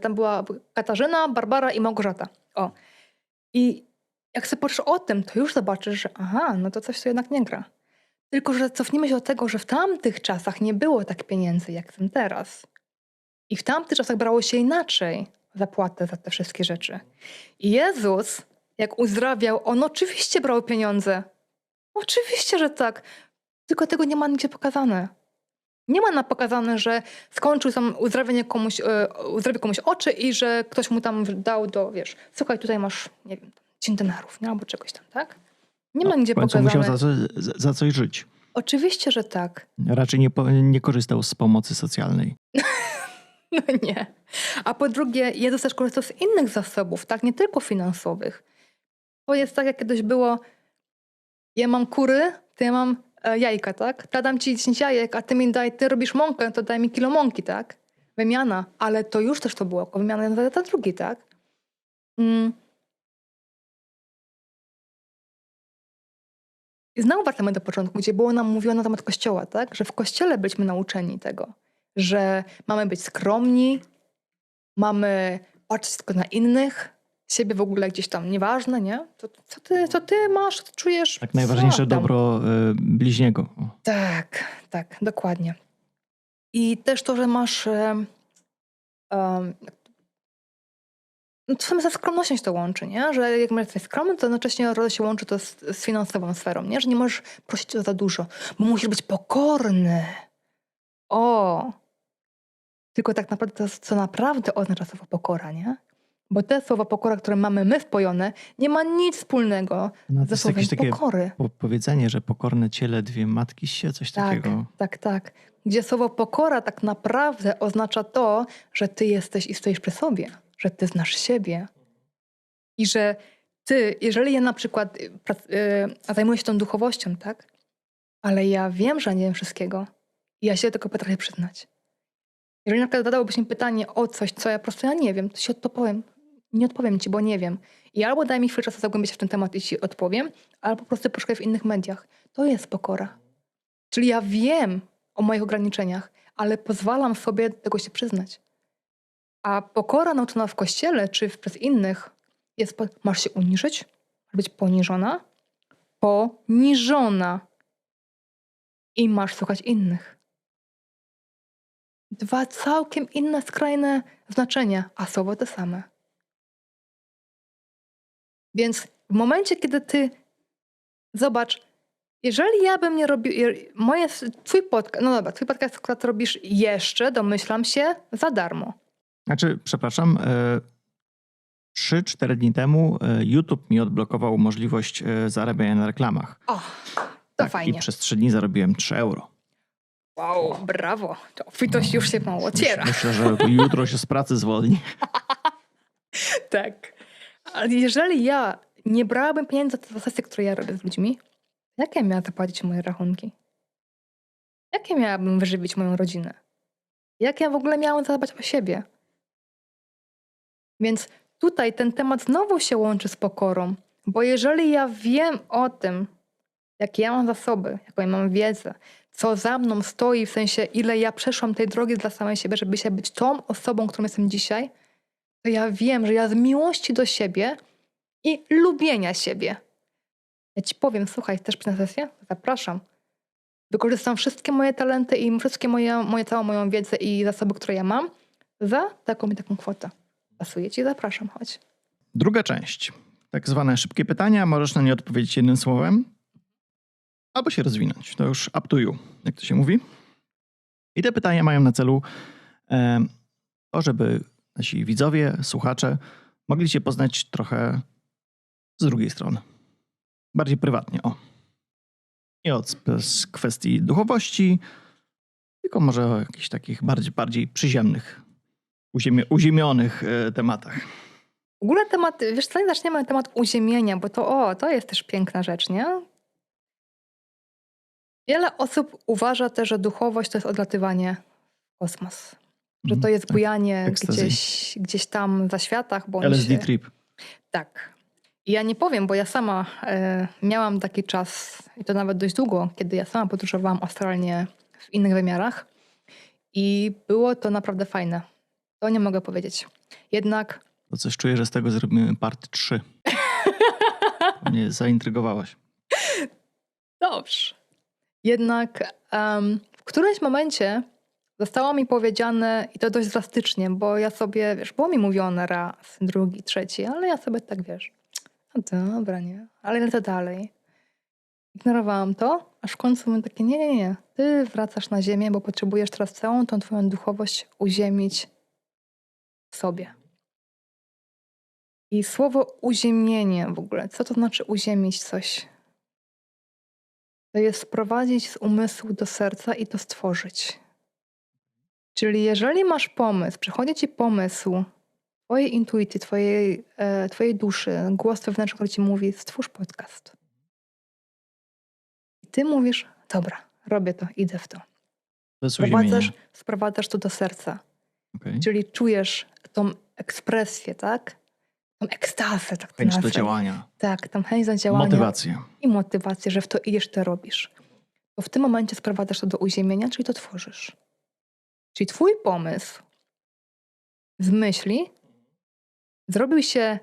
tam była Katarzyna, Barbara i Małgorzata. O. I jak sobie poczysz o tym, to już zobaczysz, że aha, no to coś tu jednak nie gra. Tylko że cofnijmy się do tego, że w tamtych czasach nie było tak pieniędzy, jak tym teraz. I w tamtych czasach brało się inaczej zapłatę za te wszystkie rzeczy. I Jezus, jak uzdrawiał, on oczywiście brał pieniądze. Oczywiście, że tak. Tylko tego nie ma nigdzie pokazane. Nie ma pokazane, że skończył tam uzdrawił komuś oczy i że ktoś mu tam dał wiesz, słuchaj, tutaj masz, nie wiem, 10 denarów, nie? Albo czegoś tam, tak? Nie ma nigdzie W końcu pokazane. musiał za coś żyć. Oczywiście, że tak. Raczej nie korzystał z pomocy socjalnej. No nie. A po drugie, Jezus też korzystał z innych zasobów, tak? Nie tylko finansowych. Bo jest tak, jak kiedyś było, ja mam kury, to ja mam jajka, tak? Ja dam ci 10 jajek, a ty robisz mąkę, to daj mi kilo mąki, tak? Wymiana. Ale to już też to było, wymiana jeden za drugi, tak? I znowu wracamy do początku, gdzie było nam mówione na temat Kościoła, tak? Że w Kościele byliśmy nauczeni tego, że mamy być skromni, mamy patrzeć tylko na innych, siebie w ogóle gdzieś tam nieważne, nie? To, co ty masz, co ty czujesz? Tak, najważniejsze Co tam? dobro bliźniego. O. Tak, dokładnie. I też to, że masz... no to samo ze skromnością się to łączy, nie? Że jak jesteś skromny, to jednocześnie się łączy to z finansową sferą, nie? Że nie możesz prosić o za dużo, bo musisz być pokorny. Tylko tak naprawdę to, co naprawdę oznacza słowo pokora, nie? Bo te słowa pokora, które mamy my wpojone, nie ma nic wspólnego No, to ze jest słowem jakieś takie pokory. powiedzenie, że pokorne ciele dwie matki się, coś takiego. Tak. Gdzie słowo pokora tak naprawdę oznacza to, że ty jesteś i stoisz przy sobie, że ty znasz siebie. I że ty, jeżeli ja na przykład zajmuję się tą duchowością, tak? Ale ja wiem, że nie wiem wszystkiego. I ja się tylko potrafię przyznać. Jeżeli na przykład zadałobyś mi pytanie o coś, co ja po prostu nie wiem, to się odpowiem. Nie odpowiem ci, bo nie wiem. I albo daj mi chwilę czasu zagłębić się w ten temat i ci odpowiem, albo po prostu poszukaj w innych mediach. To jest pokora. Czyli ja wiem o moich ograniczeniach, ale pozwalam sobie tego się przyznać. A pokora nauczona w Kościele czy przez innych jest, masz się uniżyć, masz być poniżona, i masz słuchać innych. Dwa całkiem inne, skrajne znaczenia, a słowo te same. Więc w momencie, kiedy ty zobacz, jeżeli ja bym nie robił, twój podcast akurat robisz jeszcze, domyślam się, za darmo. Znaczy, przepraszam, 3-4 dni temu YouTube mi odblokował możliwość zarabiania na reklamach. O, to Tak, fajnie. i przez 3 dni zarobiłem 3 euro. Wow, brawo. To obfitość już się mało ociera. Myślę, że jutro się z pracy zwolni. Tak. Ale jeżeli ja nie brałabym pieniędzy za sesje, które ja robię z ludźmi, jak ja miałam zapłacić moje rachunki? Jak ja miałabym wyżywić moją rodzinę? Jak ja w ogóle miałam zadbać o siebie? Więc tutaj ten temat znowu się łączy z pokorą, bo jeżeli ja wiem o tym, jakie ja mam zasoby, jaką ja mam wiedzę, co za mną stoi, w sensie ile ja przeszłam tej drogi dla samej siebie, żeby się być tą osobą, którą jestem dzisiaj, to ja wiem, że ja z miłości do siebie i lubienia siebie. Ja ci powiem, słuchaj, chcesz przyjść na sesję? Zapraszam. Wykorzystam wszystkie moje talenty i wszystkie całą moją wiedzę i zasoby, które ja mam za taką i taką kwotę. Pasuje ci? Zapraszam, chodź. Druga część. Tak zwane szybkie pytania. Możesz na nie odpowiedzieć jednym słowem albo się rozwinąć. To już up to you, jak to się mówi. I te pytania mają na celu to, żeby nasi widzowie, słuchacze mogli cię poznać trochę z drugiej strony. Bardziej prywatnie, Nie z kwestii duchowości, tylko może o jakichś takich bardziej przyziemnych, uziemionych tematach. W ogóle wiesz co, zaczniemy temat uziemienia, bo to jest też piękna rzecz, nie? Wiele osób uważa też, że duchowość to jest odlatywanie w kosmos. Że to jest tak. bujanie Ecstasy. gdzieś tam za światach. Bo LSD trip. Tak. I ja nie powiem, bo ja sama miałam taki czas, i to nawet dość długo, kiedy ja sama podróżowałam astralnie w innych wymiarach. I było to naprawdę fajne. To nie mogę powiedzieć. Jednak... To coś czuję, że z tego zrobimy part 3. Mnie zaintrygowałaś. Dobrze. Jednak w którymś momencie zostało mi powiedziane, i to dość drastycznie, bo ja sobie, było mi mówione raz, drugi, trzeci, ale ja sobie tak, no dobra, nie, ale lecę dalej. Ignorowałam to, aż w końcu mówię takie, nie, ty wracasz na ziemię, bo potrzebujesz teraz całą tą twoją duchowość uziemić w sobie. I słowo uziemienie w ogóle, co to znaczy uziemić coś? To jest sprowadzić z umysłu do serca i to stworzyć. Czyli jeżeli masz pomysł, przychodzi ci pomysł twojej intuicji, twojej duszy, głos wewnętrzny, który ci mówi, stwórz podcast. I ty mówisz, dobra, robię to, idę w to. To jest uziemienie. Sprowadzasz to do serca. Okay. Czyli czujesz tą ekspresję, tak? Tą ekstazę, tak to Chęć do nazwę. działania, Tak, tam chęć do działania. motywację. I motywację, że w to idziesz, to robisz. Bo w tym momencie sprowadzasz to do uziemienia, czyli to tworzysz. Czyli twój pomysł z myśli zrobił się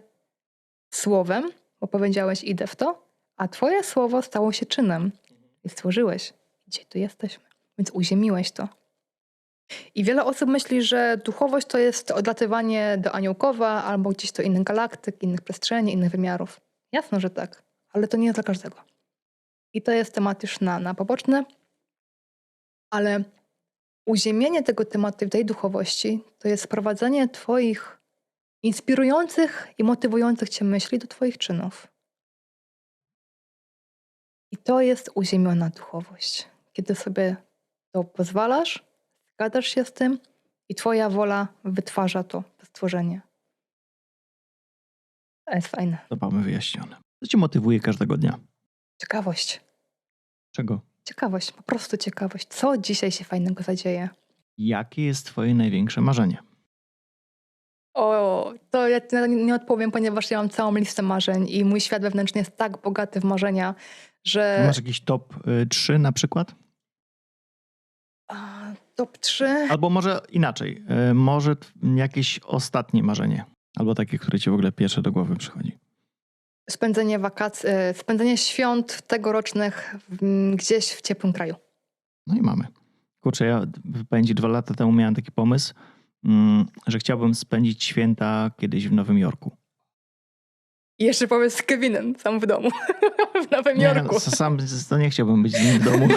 słowem, bo powiedziałeś idę w to, a twoje słowo stało się czynem. I stworzyłeś. Gdzie tu jesteśmy? Więc uziemiłeś to. I wiele osób myśli, że duchowość to jest odlatywanie do aniołkowa albo gdzieś do innych galaktyk, innych przestrzeni, innych wymiarów. Jasno, że tak, ale to nie jest dla każdego. I to jest temat już na poboczny, ale uziemienie tego tematu, tej duchowości, to jest sprowadzenie twoich inspirujących i motywujących cię myśli do twoich czynów. I to jest uziemiona duchowość. Kiedy sobie to pozwalasz, zgadzasz się z tym i twoja wola wytwarza to stworzenie. To jest fajne. To mamy wyjaśnione. Co cię motywuje każdego dnia? Ciekawość. Czego? Ciekawość, po prostu ciekawość. Co dzisiaj się fajnego zadzieje? Jakie jest twoje największe marzenie? O, to ja nie odpowiem, ponieważ ja mam całą listę marzeń i mój świat wewnętrzny jest tak bogaty w marzenia, że... Masz jakiś top 3 na przykład? Top 3? Albo może inaczej. Może jakieś ostatnie marzenie. Albo takie, które ci w ogóle pierwsze do głowy przychodzi. Spędzenie wakacji, spędzenie świąt tegorocznych gdzieś w ciepłym kraju. No i mamy. Kurczę, ja powiem ci, 2 lata temu miałem taki pomysł, że chciałbym spędzić święta kiedyś w Nowym Jorku. I jeszcze powiedz z Kevinem, sam w domu, w Nowym Nie, Jorku. sam to nie chciałbym być z nim w domu.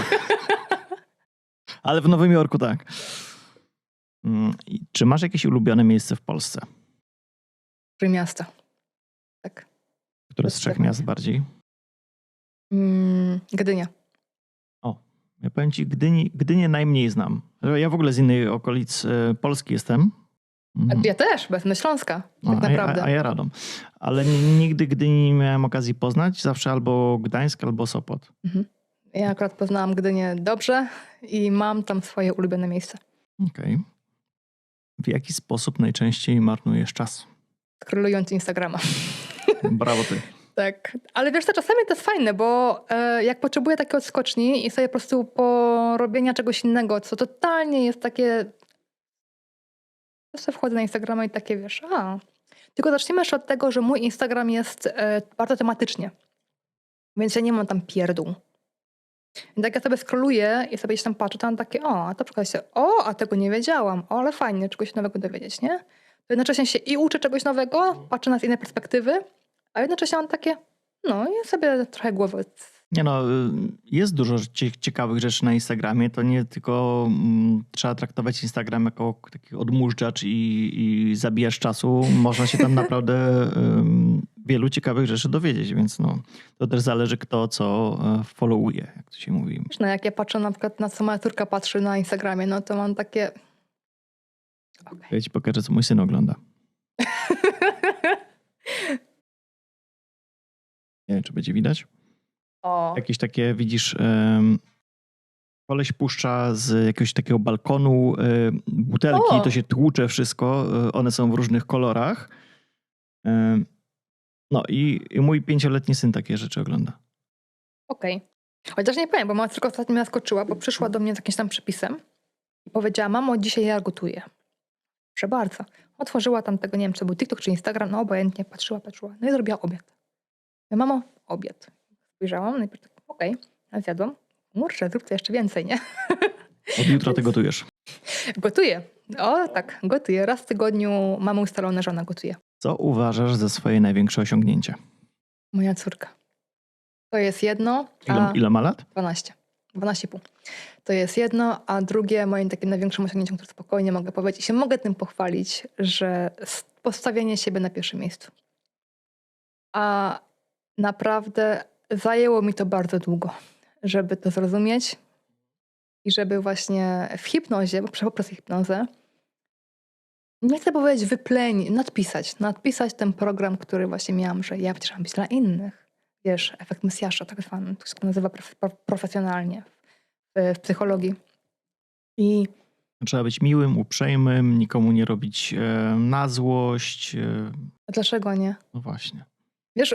Ale w Nowym Jorku tak. Czy masz jakieś ulubione miejsce w Polsce? Trójmiasto. Tak. Które z 3 miast bardziej? Gdynia. Ja powiem ci, Gdynię najmniej znam. Ja w ogóle z innej okolic Polski jestem. Ja też, bo jestem Śląska, tak naprawdę. A ja Radom. Ale nigdy Gdyni nie miałem okazji poznać. Zawsze albo Gdańsk, albo Sopot. Ja akurat poznałam Gdynię dobrze i mam tam swoje ulubione miejsce. Okej. W jaki sposób najczęściej marnujesz czas? Skrolując Instagrama. Brawo ty. Tak, ale wiesz co, czasami to jest fajne, bo jak potrzebuję takiej odskoczni i sobie po prostu porobienia czegoś innego, co totalnie jest takie... Ja sobie wchodzę na Instagrama i takie, wiesz, Tylko zaczniemy jeszcze od tego, że mój Instagram jest bardzo tematycznie. Więc ja nie mam tam pierdół. Więc jak ja sobie scrolluję i sobie gdzieś tam patrzę, to mam takie, a to przykład się, a tego nie wiedziałam, ale fajnie, czegoś nowego dowiedzieć, nie? To jednocześnie się i uczę czegoś nowego, patrzę na z innej perspektywy, a jednocześnie mam takie, ja sobie trochę głowy... Nie no, jest dużo ciekawych rzeczy na Instagramie. To nie tylko trzeba traktować Instagram jako taki odmóżdżacz i zabijacz czasu. Można się tam naprawdę wielu ciekawych rzeczy dowiedzieć, więc to też zależy kto co followuje, jak to się mówi. Wiesz, jak ja patrzę na przykład na co moja córka patrzy na Instagramie, to mam takie... Okay. Ja ci pokażę, co mój syn ogląda. Nie wiem, czy będzie widać. Jakieś takie, widzisz, koleś puszcza z jakiegoś takiego balkonu butelki, to się tłucze wszystko, one są w różnych kolorach. I mój 5-letni syn takie rzeczy ogląda. Okej. Chociaż nie powiem, bo moja córka ostatnio mnie zaskoczyła, bo przyszła do mnie z jakimś tam przepisem i powiedziała, mamo, dzisiaj ja gotuję. Proszę bardzo. Otworzyła tam tego, nie wiem, czy był TikTok, czy Instagram, obojętnie, patrzyła. No i zrobiła obiad. Ja, mamo, obiad. Spojrzałam, najpierw tak, ja zjadłam. Kurczę, zrób to jeszcze więcej, nie? Od jutra ty gotujesz. Gotuję. Tak, gotuję. Raz w tygodniu mamy ustalone, że ona gotuje. Co uważasz za swoje największe osiągnięcie? Moja córka. To jest jedno. Ile ma lat? 12. 12,5. To jest jedno, a drugie moim takim największym osiągnięciem, które spokojnie mogę powiedzieć i się mogę tym pochwalić, że postawienie siebie na pierwszym miejscu. A naprawdę zajęło mi to bardzo długo, żeby to zrozumieć i żeby właśnie w hipnozie, bo poprzez hipnozę, nie chcę powiedzieć nadpisać ten program, który właśnie miałam, że ja przecież mam być dla innych. Wiesz, efekt Mesjasza, tak zwany, to się nazywa profesjonalnie w psychologii. I Trzeba być miłym, uprzejmym, nikomu nie robić na złość. A dlaczego nie? No właśnie. Wiesz,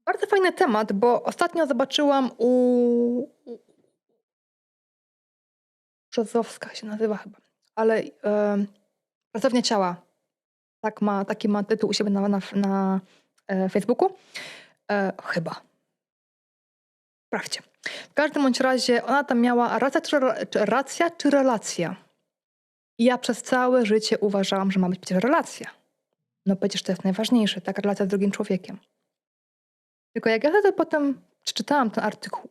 bardzo fajny temat, bo ostatnio zobaczyłam Brzozowska się nazywa chyba, ale Pracownia ciała. Taki ma tytuł u siebie na Facebooku. Chyba. Sprawdźcie. W każdym bądź razie ona tam miała racja czy relacja. I ja przez całe życie uważałam, że ma być przecież relacja. No przecież to jest najważniejsze, tak? Relacja z drugim człowiekiem. Tylko jak ja wtedy potem przeczytałam ten artykuł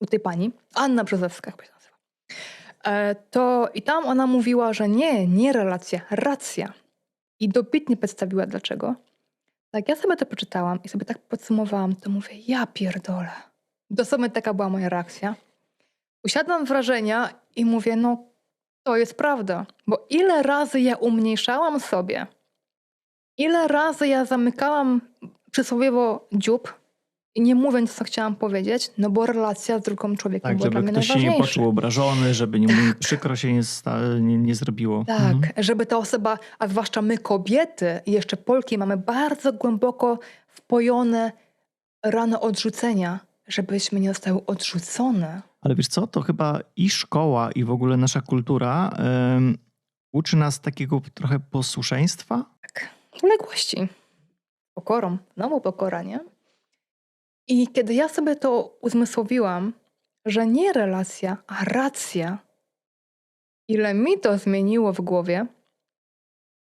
u tej pani, Anna Brzozowska chyba się nazywa, to i tam ona mówiła, że nie relacja, racja. I dobitnie przedstawiła dlaczego. Tak ja sobie to przeczytałam i sobie tak podsumowałam, to mówię, ja pierdolę. Dosłownie taka była moja reakcja. Usiadłam wrażenia i mówię, no to jest prawda. Bo ile razy ja umniejszałam sobie, ile razy ja zamykałam przysłowiowo dziób i nie mówiąc, co chciałam powiedzieć, no bo relacja z drugim człowiekiem Tak, była dla żeby mnie ktoś się nie najważniejsza. poczuł obrażony, żeby mu przykro się nie zrobiło. Tak, żeby ta osoba, a zwłaszcza my kobiety i jeszcze Polki mamy bardzo głęboko wpojone rany odrzucenia, żebyśmy nie zostały odrzucone. Ale wiesz co, to chyba i szkoła, i w ogóle nasza kultura uczy nas takiego trochę posłuszeństwa. Tak, uległości. Pokorą, znowu pokora, nie? I kiedy ja sobie to uzmysłowiłam, że nie relacja, a racja, ile mi to zmieniło w głowie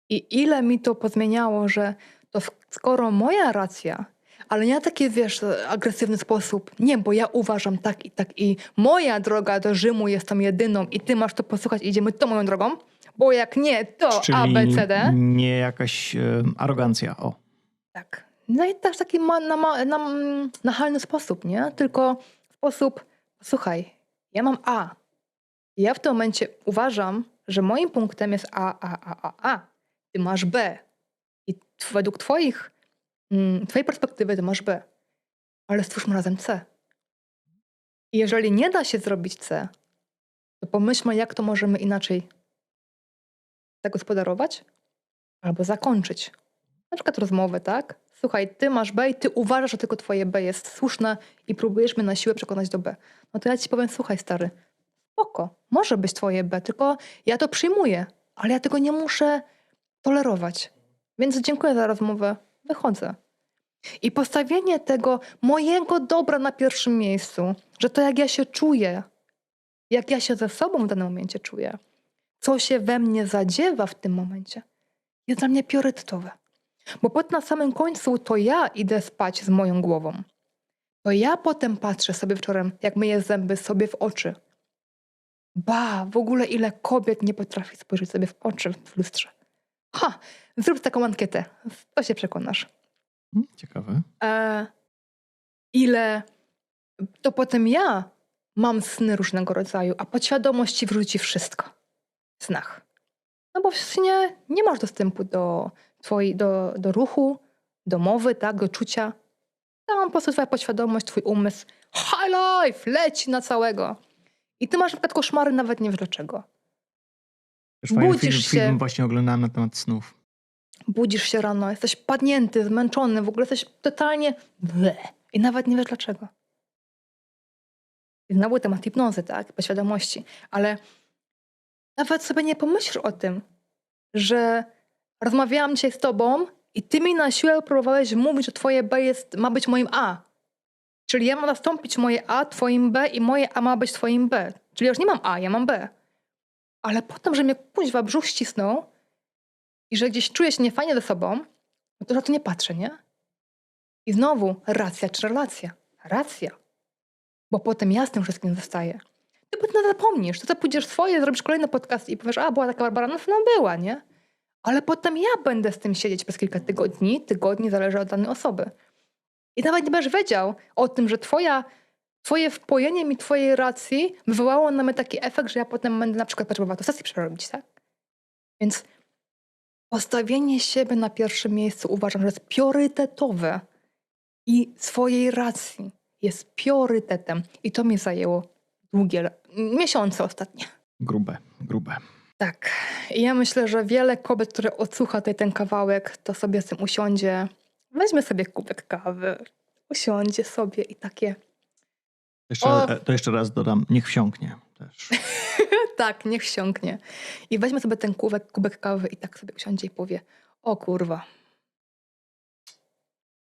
i ile mi to pozmieniało, że to skoro moja racja, ale nie na taki, wiesz, agresywny sposób, nie, bo ja uważam tak i moja droga do Rzymu jest tą jedyną i ty masz to posłuchać i idziemy tą moją drogą, bo jak nie, to Czyli A, B, C, D. nie jakaś arogancja. O. Tak. No i też taki nachalny sposób, nie? Tylko sposób, słuchaj, ja mam A. I ja w tym momencie uważam, że moim punktem jest A. Ty masz B. I według twojej perspektywy ty masz B. Ale stwórzmy razem C. I jeżeli nie da się zrobić C, to pomyślmy, jak to możemy inaczej zagospodarować albo zakończyć. Na przykład rozmowę, tak? Słuchaj, ty masz B i ty uważasz, że tylko twoje B jest słuszne i próbujesz mnie na siłę przekonać do B. No to ja ci powiem, słuchaj stary, spoko, może być twoje B, tylko ja to przyjmuję, ale ja tego nie muszę tolerować. Więc dziękuję za rozmowę, wychodzę. I postawienie tego mojego dobra na pierwszym miejscu, że to jak ja się czuję, jak ja się ze sobą w danym momencie czuję, co się we mnie zadziewa w tym momencie, jest dla mnie priorytetowe. Bo potem na samym końcu to ja idę spać z moją głową. To ja potem patrzę sobie wieczorem, jak myję zęby sobie w oczy. W ogóle ile kobiet nie potrafi spojrzeć sobie w oczy w lustrze. Zrób taką ankietę, to się przekonasz. Ciekawe. Ile to potem ja mam sny różnego rodzaju, a podświadomość ci wrzuci wszystko w snach. No bo w śnie nie masz dostępu do ruchu, do mowy, tak, do czucia. Tam po prostu twoja podświadomość, twój umysł, high life, leci na całego. I ty masz na przykład koszmary, nawet nie wiesz dlaczego. Już fajny Budzisz się. film właśnie oglądałem na temat snów. Budzisz się rano, jesteś padnięty, zmęczony, w ogóle jesteś totalnie i nawet nie wiesz dlaczego. I znowu temat hipnozy, tak, podświadomości. Ale nawet sobie nie pomyślisz o tym, że rozmawiałam dzisiaj z tobą i ty mi na siłę próbowałeś mówić, że twoje B ma być moim A. Czyli ja mam zastąpić moje A twoim B i moje A ma być twoim B. Czyli ja już nie mam A, ja mam B. Ale potem, że mnie kuźwa brzuch ścisnął i że gdzieś czuję się niefajnie ze sobą, no to na to nie patrzę, nie? I znowu racja czy relacja? Racja. Bo potem ja z tym wszystkim zostaję. Ty potem zapomnisz, to pójdziesz swoje, zrobisz kolejny podcast i powiesz, była taka Barbara, no była, nie? Ale potem ja będę z tym siedzieć przez kilka tygodni, zależy od danej osoby. I nawet nie będziesz wiedział o tym, że twoje wpojenie mi twojej racji wywołało na mnie taki efekt, że ja potem będę na przykład potrzebowała to sesję przerobić, tak? Więc postawienie siebie na pierwszym miejscu uważam, że jest priorytetowe i swojej racji jest priorytetem. I to mi zajęło długie miesiące ostatnie. Grube. Tak. I ja myślę, że wiele kobiet, które odsłucha ten kawałek, to sobie z tym usiądzie, weźmie sobie kubek kawy, usiądzie sobie i takie... To jeszcze raz dodam, niech wsiąknie też. Tak, niech wsiąknie. I weźmie sobie ten kubek kawy i tak sobie usiądzie i powie, o kurwa,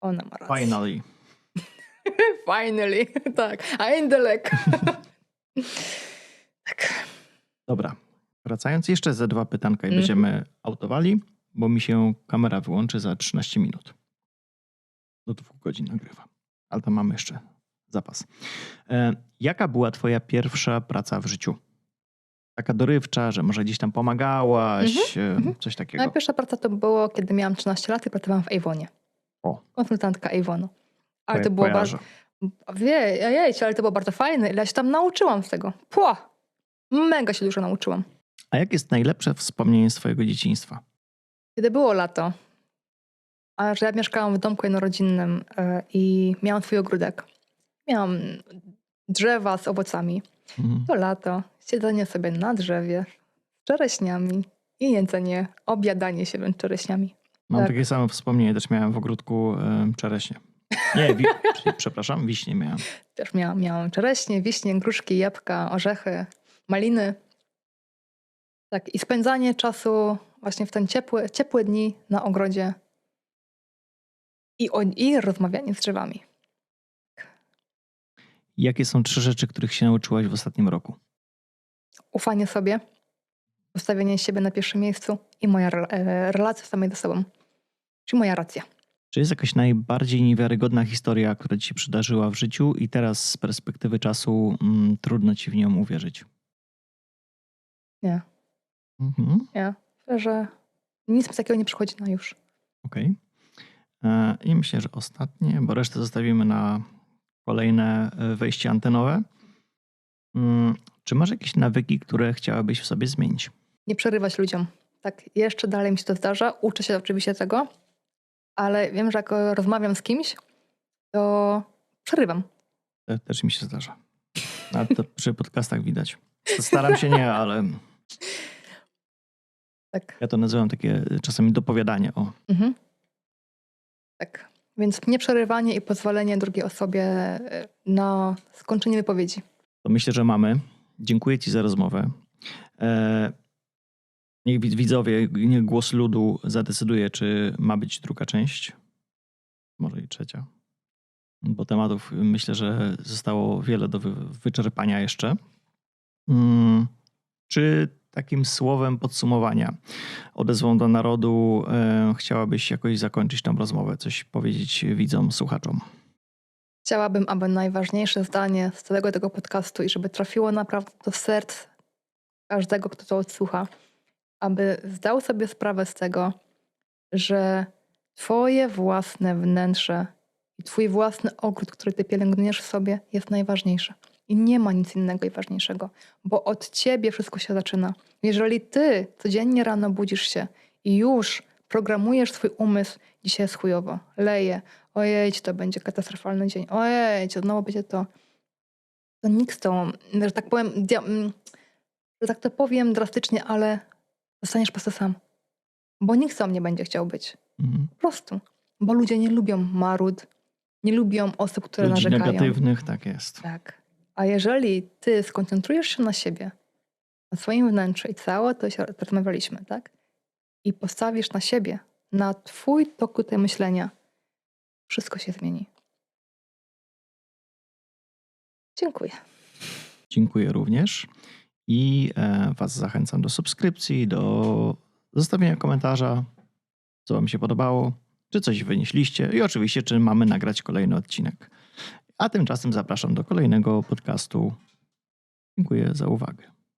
ona ma rację. Finally. Finally, tak. I'm the leg. Tak. Dobra. Wracając jeszcze ze 2 pytanka i będziemy autowali, bo mi się kamera wyłączy za 13 minut. Do 2 godzin nagrywa. Ale tam mamy jeszcze zapas. Jaka była twoja pierwsza praca w życiu? Taka dorywcza, że może gdzieś tam pomagałaś, coś takiego. Moja pierwsza praca to było, kiedy miałam 13 lat i pracowałam w Avonie. O. Konsultantka Avonu. Ale to było Kojarzę. bardzo... ale to było bardzo fajne. Ile się tam nauczyłam z tego. Mega się dużo nauczyłam. A jakie jest najlepsze wspomnienie z twojego dzieciństwa? Kiedy było lato, a że ja mieszkałam w domku jednorodzinnym i miałam swój ogródek. Miałam drzewa z owocami. To lato, siedzenie sobie na drzewie z czereśniami i jedzenie, obiadanie się czereśniami. Mam Tak. takie samo wspomnienie, też miałem w ogródku czereśnie. Nie, przepraszam, wiśnie miałem. Też miałam czereśnie, wiśnie, gruszki, jabłka, orzechy, maliny. Tak, i spędzanie czasu właśnie w ten ciepłe dni na ogrodzie i rozmawianie z drzewami. Jakie są 3 rzeczy, których się nauczyłaś w ostatnim roku? Ufanie sobie, postawienie siebie na pierwszym miejscu i moja relacja samej ze sobą. Czyli moja racja. Czy jest jakaś najbardziej niewiarygodna historia, która ci się przydarzyła w życiu i teraz z perspektywy czasu trudno ci w nią uwierzyć? Nie. Nie. Że nic takiego nie przychodzi na już. Okej. I myślę, że ostatnie, bo resztę zostawimy na kolejne wejście antenowe. Czy masz jakieś nawyki, które chciałabyś w sobie zmienić? Nie przerywać ludziom. Tak, jeszcze dalej mi się to zdarza. Uczę się oczywiście tego, ale wiem, że jak rozmawiam z kimś, to przerywam. Też mi się zdarza. A to przy podcastach widać. Staram się nie, ale Tak. ja to nazywam takie czasami dopowiadanie. Tak. Więc nieprzerywanie i pozwolenie drugiej osobie na skończenie wypowiedzi. To myślę, że mamy. Dziękuję ci za rozmowę. Niech widzowie, niech głos ludu zadecyduje, czy ma być druga część. Może i trzecia. Bo tematów myślę, że zostało wiele do wyczerpania jeszcze. Czy takim słowem podsumowania, odezwą do narodu, chciałabyś jakoś zakończyć tą rozmowę? Coś powiedzieć widzom, słuchaczom? Chciałabym, aby najważniejsze zdanie z całego tego podcastu i żeby trafiło naprawdę do serc każdego, kto to odsłucha, aby zdał sobie sprawę z tego, że twoje własne wnętrze i twój własny ogród, który ty pielęgnujesz w sobie, jest najważniejszy. I nie ma nic innego i ważniejszego, bo od ciebie wszystko się zaczyna. Jeżeli ty codziennie rano budzisz się i już programujesz swój umysł, dzisiaj jest chujowo, leje, ojej, to będzie katastrofalny dzień, ojej, znowu będzie to nikt z tą, że tak powiem, że tak to powiem drastycznie, ale zostaniesz po prostu sam. Bo nikt sam nie będzie chciał być. Po prostu. Bo ludzie nie lubią marud, nie lubią osób, które ludzi narzekają. negatywnych, tak jest. Tak. A jeżeli ty skoncentrujesz się na siebie, na swoim wnętrzu i całe to się rozmawialiśmy, tak? I postawisz na siebie, na twój tok tutaj myślenia, wszystko się zmieni. Dziękuję. Dziękuję również. I was zachęcam do subskrypcji, do zostawienia komentarza, co wam się podobało, czy coś wynieśliście i oczywiście, czy mamy nagrać kolejny odcinek. A tymczasem zapraszam do kolejnego podcastu. Dziękuję za uwagę.